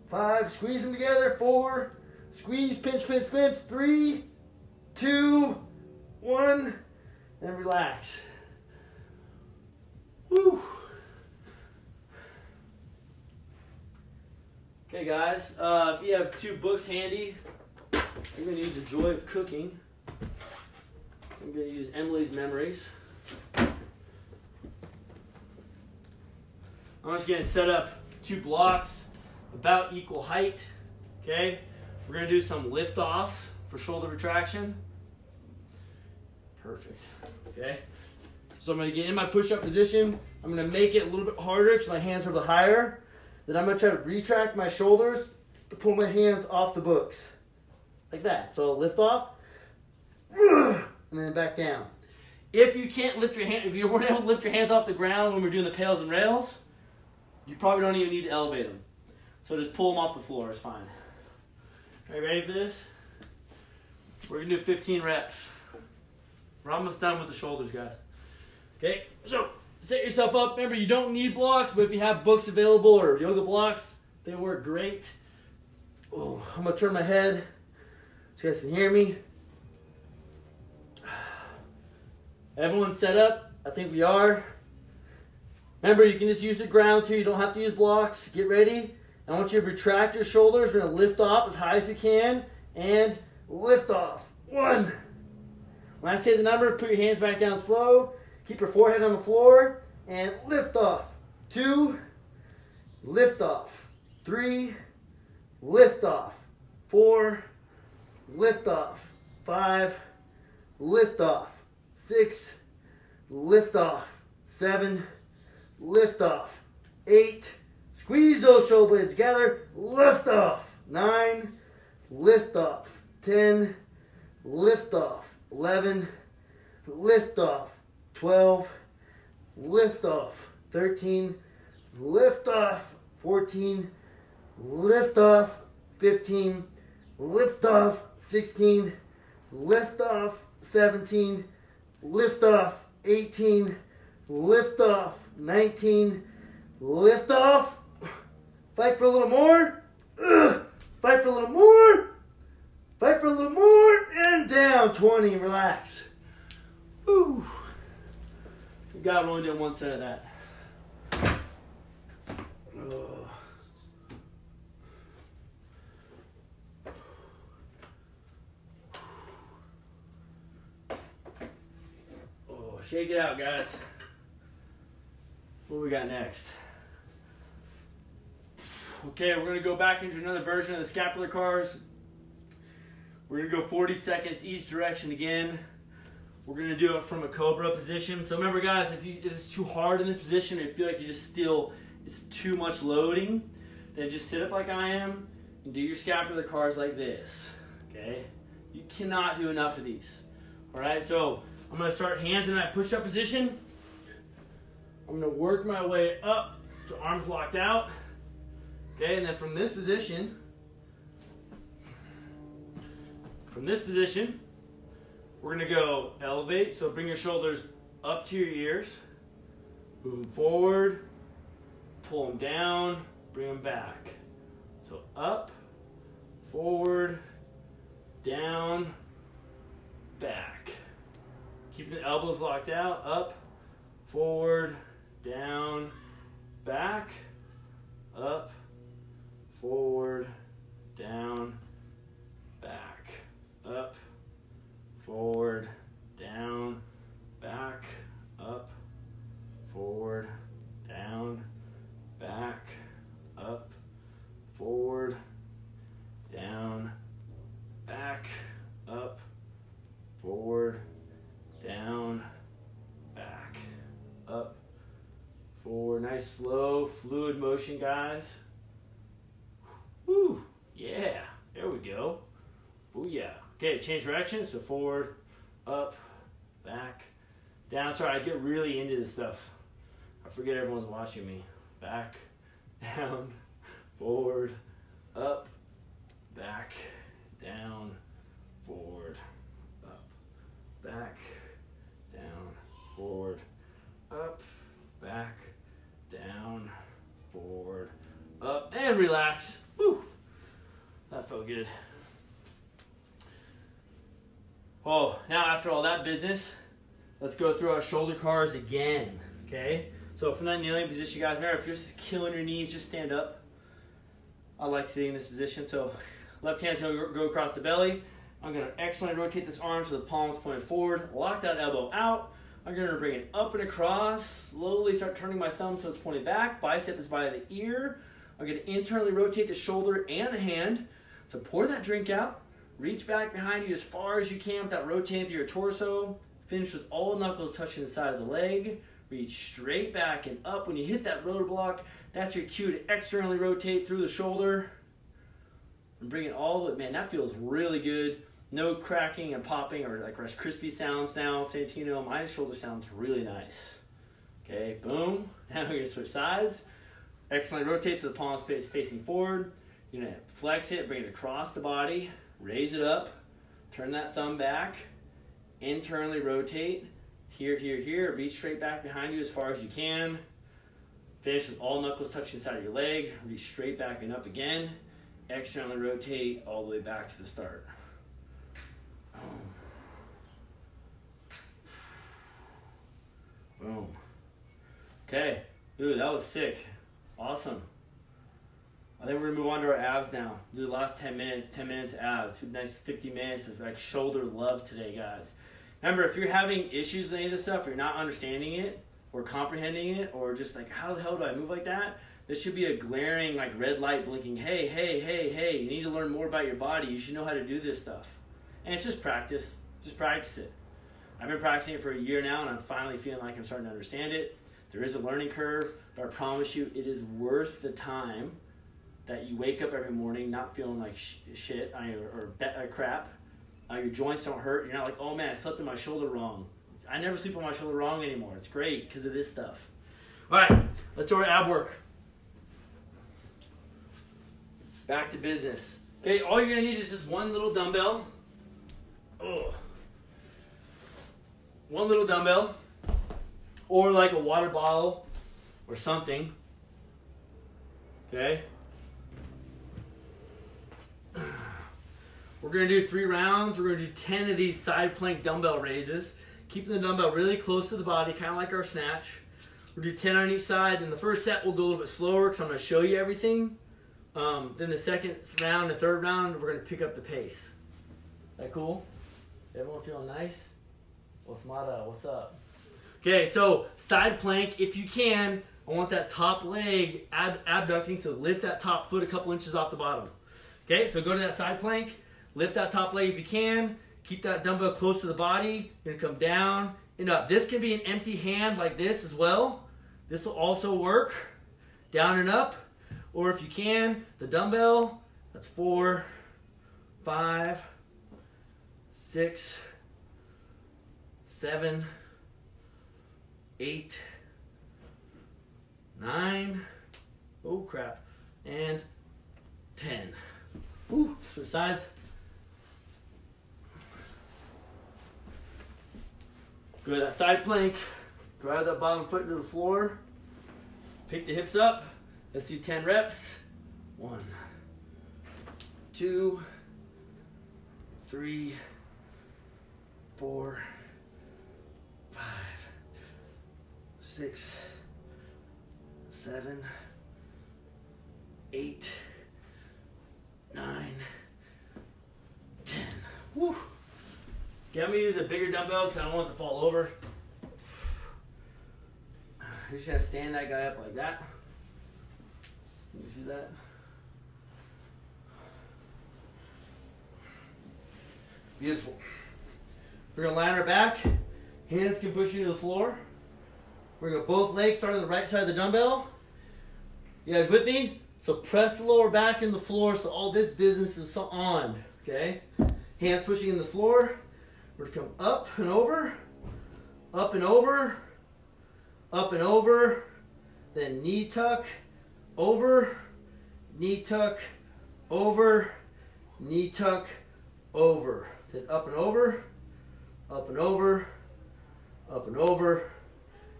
5. Squeeze them together. 4. Squeeze, pinch, pinch, pinch. 3, 2, 1. And relax. Woo. Okay, guys. If you have 2 books handy, I'm going to use The Joy of Cooking. I'm going to use Emily's Memories. I'm just going to set up 2 blocks about equal height. Okay? We're going to do some lift-offs for shoulder retraction. Perfect. Okay? So I'm going to get in my push-up position. I'm going to make it a little bit harder because my hands are a little higher. Then I'm going to try to retract my shoulders to pull my hands off the books. Like that. So lift off. And then back down. If you can't lift your hand, if you weren't able to lift your hands off the ground when we're doing the pails and rails, you probably don't even need to elevate them. So just pull them off the floor. It's fine. Are you ready for this? We're going to do 15 reps. We're almost done with the shoulders, guys. Okay, so set yourself up. Remember, you don't need blocks, but if you have books available or yoga blocks, they work great. Oh, I'm going to turn my head so you guys can hear me. Everyone's set up? I think we are. Remember, you can just use the ground too. You don't have to use blocks. Get ready. I want you to retract your shoulders. We're going to lift off as high as we can. And lift off. 1. When I say the number, put your hands back down slow. Keep your forehead on the floor. And lift off. 2. Lift off. 3. Lift off. 4. Lift off. 5. Lift off. 6. Lift off. 7. Lift off. 8. Squeeze those shoulder blades together. Lift off. 9. Lift off. 10. Lift off. 11. Lift off. 12. Lift off. 13. Lift off. 14. Lift off. 15. Lift off. 16. Lift off. 17. Lift off. 18. Lift off. 19. Lift off. Fight for a little more. Fight for a little more. Fight for a little more. And down. on 20 and relax. Woo. Good God, we're only doing one set of that. Oh, shake it out, guys. What do we got next? Okay, we're gonna go back into another version of the scapular cars. We're gonna go 40 seconds each direction again. We're gonna do it from a cobra position. So remember guys, if it's too hard in this position, and you feel like it's too much loading, then just sit up like I am and do your scapular cars like this, okay? You cannot do enough of these, all right? So I'm gonna start hands in that push-up position. I'm gonna work my way up to arms locked out, okay? And then from this position, we're gonna go elevate, so bring your shoulders up to your ears, move them forward, pull them down, bring them back. So up, forward, down, back. Keeping the elbows locked out, up, forward, down, back, up, forward, down, back, up, forward, down, back, up, forward, down, back, up, forward, down, back, up, forward, down, back, up, forward. Nice slow fluid motion, guys. Woo, yeah, there we go. Booyah. Okay, change direction, so forward, up, back, down. Sorry, I get really into this stuff. I forget everyone's watching me. Back, down, forward, up, back, down, forward, up, back, down, forward, up, back, down, forward, up, and relax. Woo! That felt good. Oh, now after all that business, let's go through our shoulder cars again, okay? So from that kneeling position, guys, remember, if you're just killing your knees, just stand up. I like sitting in this position. So left hand's gonna go across the belly. I'm gonna excellently rotate this arm so the palm's pointed forward. Lock that elbow out. I'm gonna bring it up and across. Slowly start turning my thumb so it's pointed back. Bicep is by the ear. I'm gonna internally rotate the shoulder and the hand. So pour that drink out. Reach back behind you as far as you can without rotating through your torso. Finish with all knuckles touching the side of the leg. Reach straight back and up. When you hit that roadblock, that's your cue to externally rotate through the shoulder. And bring it all the way. Man, that feels really good. No cracking and popping or like Rice Krispie sounds now. Santino, my shoulder sounds really nice. Okay, boom. Now we're gonna switch sides. Externally rotate so the palm is facing forward. You're gonna flex it, bring it across the body. Raise it up, turn that thumb back, internally rotate, here, here, here, reach straight back behind you as far as you can. Finish with all knuckles touching the side of your leg, reach straight back and up again, externally rotate all the way back to the start. Boom. Okay, ooh, that was sick, awesome. I think we're gonna move on to our abs now. Do the last 10 minutes abs. Nice 50 minutes of like shoulder love today, guys. Remember, if you're having issues with any of this stuff, or you're not understanding it, or comprehending it, or just like, how the hell do I move like that? This should be a glaring like red light blinking, hey, hey, hey, hey, you need to learn more about your body. You should know how to do this stuff. And it's just practice. Just practice it. I've been practicing it for a year now, and I'm finally feeling like I'm starting to understand it. There is a learning curve, but I promise you, it is worth the time that you wake up every morning not feeling like shit or crap. Your joints don't hurt. You're not like, oh man, I slept on my shoulder wrong. I never sleep on my shoulder wrong anymore. It's great because of this stuff. All right, let's do our ab work. Back to business. Okay, all you're gonna need is just one little dumbbell. Oh. One little dumbbell, or like a water bottle or something. Okay. We're gonna do 3 rounds. We're gonna do 10 of these side plank dumbbell raises, keeping the dumbbell really close to the body, kind of like our snatch. We'll do 10 on each side. In the first set, we'll go a little bit slower because I'm gonna show you everything. Then the second round, the third round, we're gonna pick up the pace. That cool? Everyone feeling nice? What's mata? What's up? Okay, so side plank, if you can, I want that top leg abducting, so lift that top foot a couple inches off the bottom. Okay, so go to that side plank, lift that top leg if you can, keep that dumbbell close to the body, you're gonna come down and up. This can be an empty hand like this as well. This will also work, down and up, or if you can, the dumbbell, that's 4, 5, 6, 7, 8, 9, oh crap, and 10. Ooh, switch sides. Go to that side plank, drive that bottom foot into the floor, pick the hips up. Let's do 10 reps. 1, 2, 3, 4, 5, 6, 7, 8, 9, 10. Woo. Okay, I'm gonna use a bigger dumbbell because I don't want it to fall over. You're just gonna stand that guy up like that. You see that? Beautiful. We're gonna line our back. Hands can push you to the floor. We're gonna both legs start on the right side of the dumbbell. You guys with me? So press the lower back in the floor so all this business is on. Okay? Hands pushing in the floor. We're gonna come up and over, up and over, up and over, then knee tuck, over, knee tuck, over, knee tuck, over. Then up and over, up and over, up and over,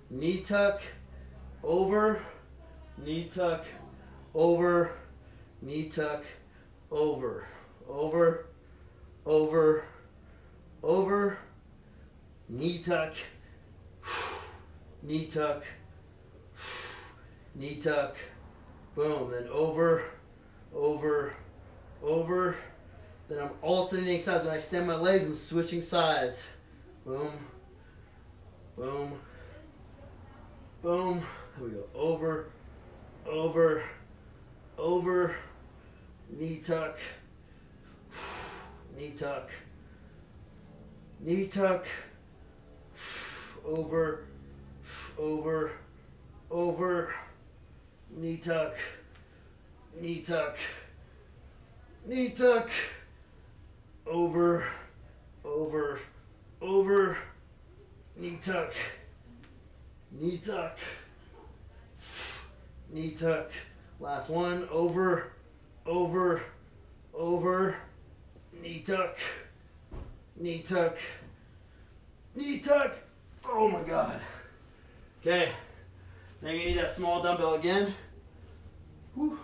knee tuck, over, knee tuck, over, knee tuck, over, over, over, over, knee tuck, knee tuck, knee tuck, boom, then over, over, over. Then I'm alternating sides. When I extend my legs, I'm switching sides. Boom, boom, boom. Here we go. Over, over, over, knee tuck, knee tuck, knee tuck, over, over, over, knee tuck, knee tuck, knee tuck, over, over, over, knee tuck, knee tuck, knee tuck. Last one, over, over, over, knee tuck, knee tuck, knee tuck. Oh my God. Okay, now you need that small dumbbell again. Whew.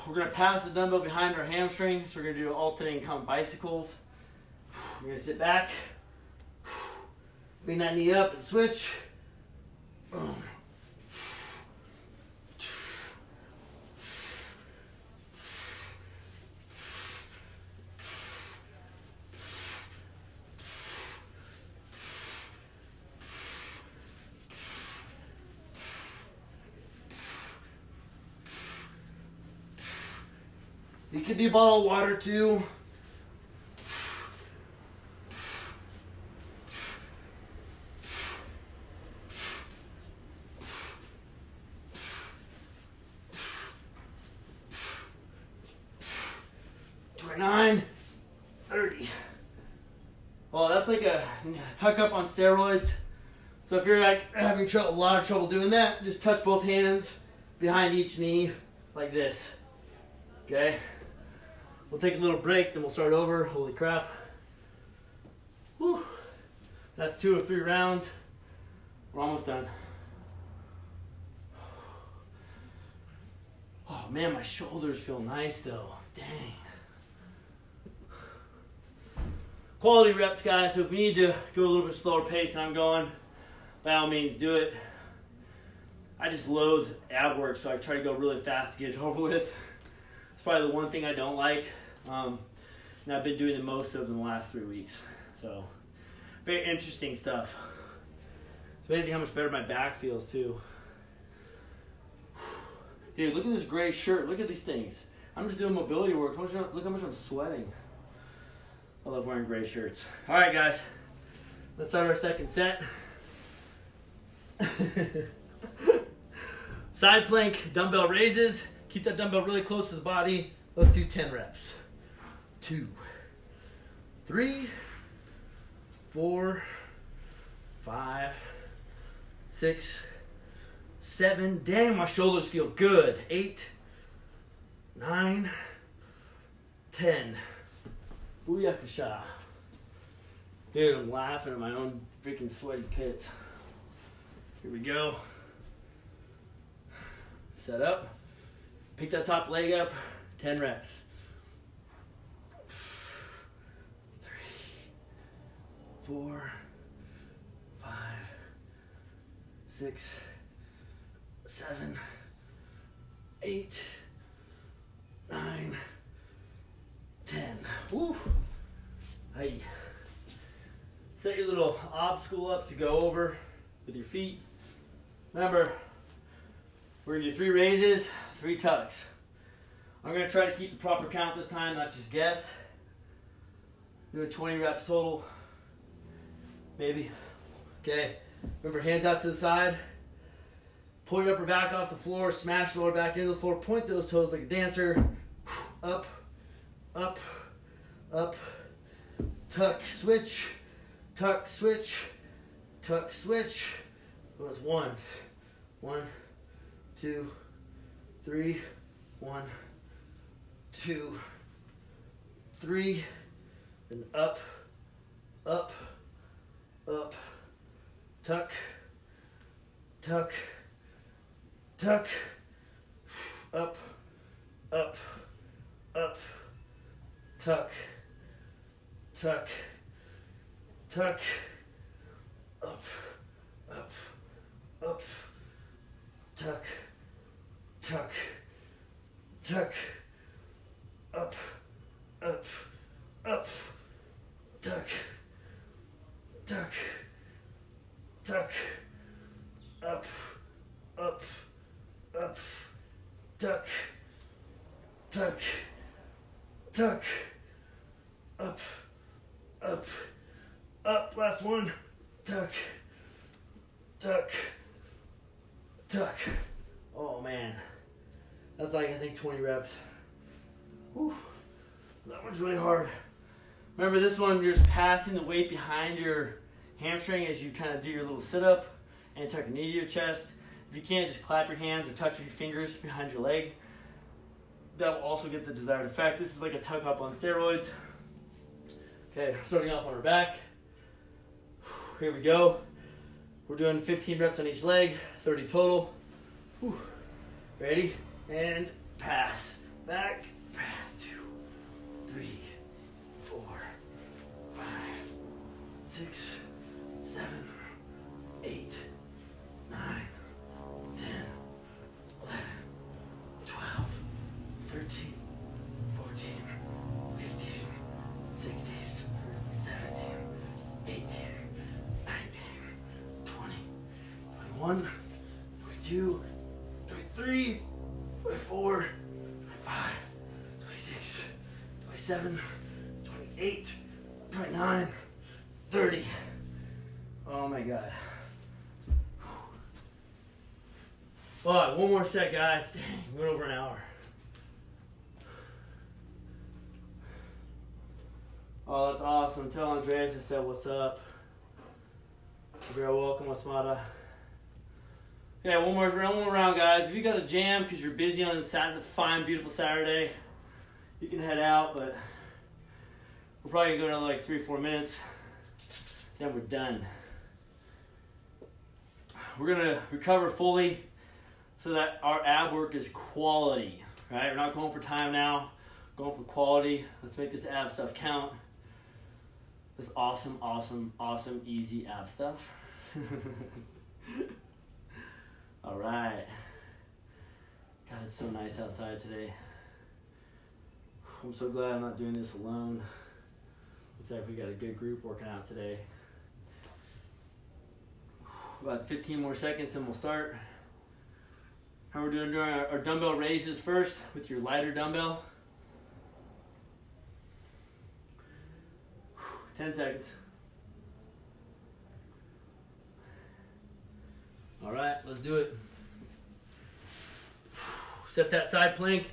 We're gonna pass the dumbbell behind our hamstring, so we're gonna do alternating count bicycles. We're gonna sit back, bring that knee up and switch. Boom. You could do a bottle of water too. $29, $30. Well, that's like a tuck up on steroids. So if you're like having a lot of trouble doing that, just touch both hands behind each knee like this. Okay? We'll take a little break, then we'll start over. Holy crap. Whew. That's 2 of 3 rounds. We're almost done. Oh man, my shoulders feel nice though. Dang. quality reps, guys. So if we need to go a little bit slower pace than I'm going, by all means, do it. I just loathe ab work, so I try to go really fast to get it over with. It's probably the one thing I don't like. And I've been doing the most of in the last 3 weeks. So, very interesting stuff. It's amazing how much better my back feels, too. Dude, look at this gray shirt. Look at these things. I'm just doing mobility work. Look how much I'm sweating. I love wearing gray shirts. All right, guys. Let's start our second set. Side plank, dumbbell raises. Keep that dumbbell really close to the body. Let's do 10 reps. 2, 3, 4, 5, 6, 7. Dang, my shoulders feel good. 8, 9, 10. Booyakasha. Dude, I'm laughing at my own freaking sweaty pits. Here we go. Set up. Pick that top leg up. 10 reps. 3, 4, 5, 6, 7, 8, 9, 10. Woo. Hey. Set your little obstacle up to go over with your feet. Remember, we're gonna do 3 raises, 3 tucks. I'm gonna try to keep the proper count this time, not just guess. Doing 20 reps total. Baby. Okay. Remember, hands out to the side. Pull your upper back off the floor, smash the lower back into the floor, point those toes like a dancer. Up, up, up. Tuck, switch, tuck, switch, tuck, switch. Goes 1, 2, 3, 1, 2, 3, then up, up, up, tuck, tuck, tuck, up, up, up, tuck, tuck, tuck, up, up, up, tuck, tuck, tuck, up, up, up, tuck, tuck, tuck, up, up, up, tuck, tuck, tuck, up, up, up. Last one. Tuck, tuck, tuck. Oh man, that's like I think 20 reps. Whew. That one's really hard. Remember this one, you're just passing the weight behind your hamstring as you kind of do your little sit-up and tuck your knee to your chest. If you can't, just clap your hands or touch your fingers behind your leg. That will also get the desired effect. This is like a tuck up on steroids. Okay, starting off on our back. Here we go. We're doing 15 reps on each leg, 30 total. Whew. Ready? And pass. Back, pass. 2, 3, 4, 5, 6, 7, 8, 9, 10, 11, 12, 13, 14, 15, 16, 17, 18, 19, 20, 21, 22, 23, 24, 25, 26, 27, 28, 29, 30. Oh my God. All right, one more set, guys. Dang, we went over an hour. Oh, that's awesome. Tell Andreas I said what's up. You're welcome, Wasmata. Okay, one more round, guys. If you got a jam because you're busy on this fine, beautiful Saturday, you can head out, but we're probably going to go another like 3 or 4 minutes. Then we're done. We're going to recover fully so that our ab work is quality, right? We're not going for time now, going for quality. Let's make this ab stuff count. this awesome, awesome, awesome, easy ab stuff. All right. God, it's so nice outside today. I'm so glad I'm not doing this alone. Looks like we got a good group working out today. About 15 more seconds and we'll start. How we're doing our dumbbell raises first with your lighter dumbbell. 10 seconds. All right, let's do it. Set that side plank.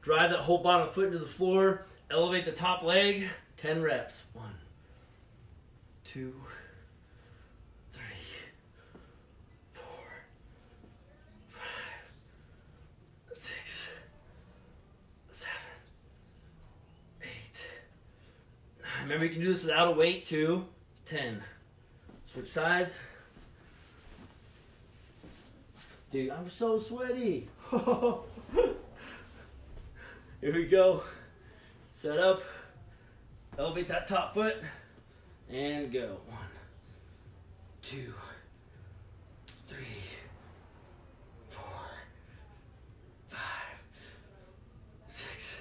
Drive that whole bottom foot into the floor. Elevate the top leg. 10 reps. 1, 2, 3, 4, 5, 6, 7, 8, 9. Remember, you can do this without a weight too. 10. Switch sides. Dude, I'm so sweaty. Here we go. Set up. Elevate that top foot. And go. 1, 2, 3, 4, 5, 6,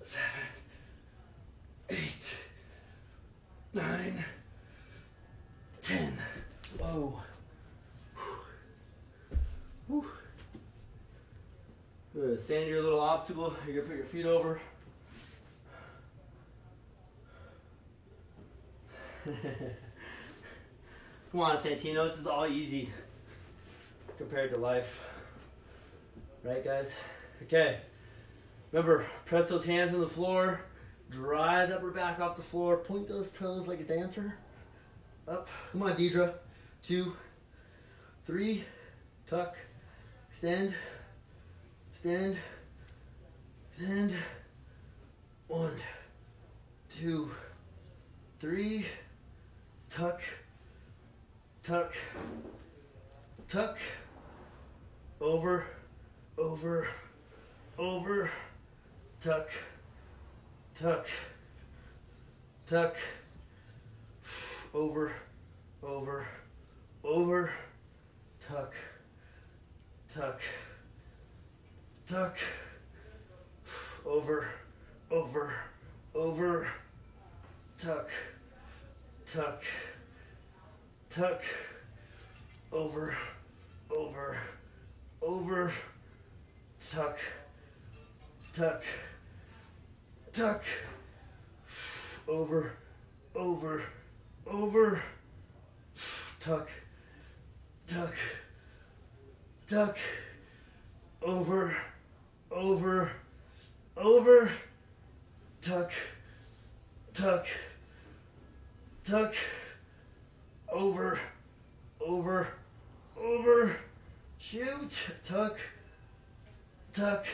7, 8, 9, 10. Whoa. Whew. Good. Sand your little obstacle. You're gonna put your feet over. Come on, Santino. This is all easy compared to life. Right, guys? Okay. Remember, press those hands on the floor. Drive the upper back off the floor. Point those toes like a dancer. Up. Come on, Deidre. 2, 3. Tuck. Extend. Extend. Extend. 1, 2, 3. Tuck. Tuck. Tuck. Over. Over. Over. Tuck. Tuck. Tuck. Over. Over. Over. Tuck. Tuck. Tuck. Over. Over. Over. Tuck. Tuck. Tuck. Over. Over. Over. Tuck. Tuck. Tuck. Over. Over. Over. Tuck. Tuck. Tuck. Over. Over. Over. Tuck. Tuck. Tuck. Over. Over. Over. Shoot. Tuck. Tuck.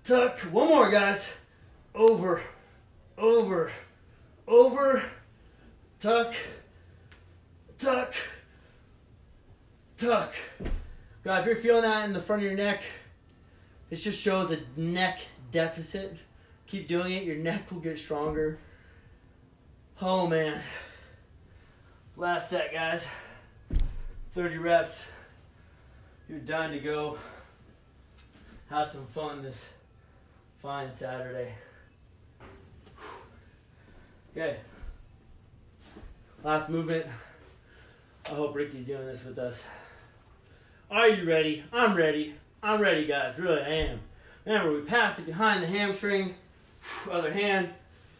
Tuck. One more, guys. Over. Over. Over. Tuck. Tuck. Tuck. God, if you're feeling that in the front of your neck, it just shows a neck deficit. Keep doing it. Your neck will get stronger. Oh, man. Last set, guys. 30 reps. You're done to go have some fun this fine Saturday. Okay. Last movement. I hope Ricky's doing this with us. Are you ready? I'm ready. I'm ready, guys. Really, I am. Remember, we pass it behind the hamstring. Other hand.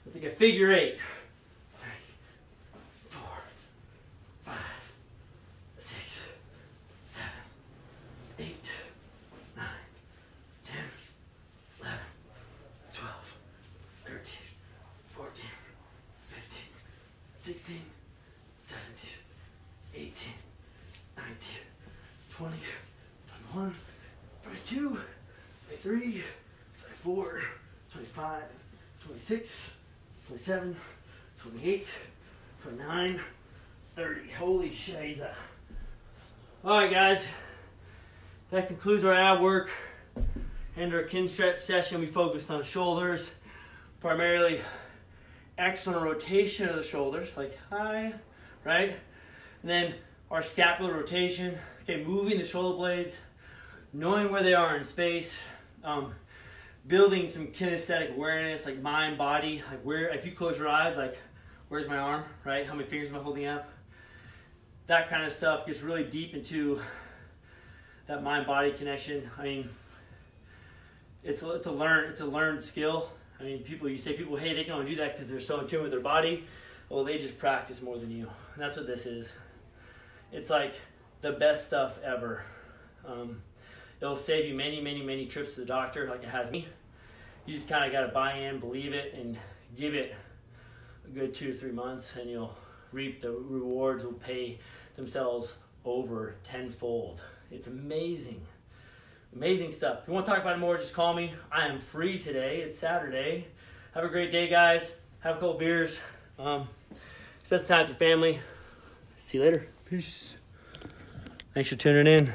Let's take a figure 8. 3, 4, 5, 6, 7, 8, 9, 10, 11, 12, 13, 14, 15, 16, 17, 18, 19, 20, 21, 22, 23, 24, 25, 26, 27, 28, 29, 30. Holy shiza. Alright, guys. That concludes our ab work and our kin stretch session. We focused on shoulders, primarily excellent rotation of the shoulders, like high, right? And then our scapular rotation, okay, moving the shoulder blades, knowing where they are in space, building some kinesthetic awareness, like mind, body, like where, if you close your eyes, like where's my arm, right? How many fingers am I holding up? That kind of stuff gets really deep into that mind-body connection. I mean, it's a learned skill. I mean, you say people, hey, they can only do that because they're so in tune with their body. Well, they just practice more than you. And that's what this is. It's like the best stuff ever. It'll save you many, many, many trips to the doctor like it has me. You just kind of got to buy in, believe it, and give it a good 2 to 3 months, and you'll reap the rewards. Will pay themselves over tenfold. It's amazing. Amazing stuff. If you want to talk about it more, just call me. I am free today. It's Saturday. Have a great day, guys. Have a couple beers. Spend some time with your family. See you later. Peace. Thanks for tuning in.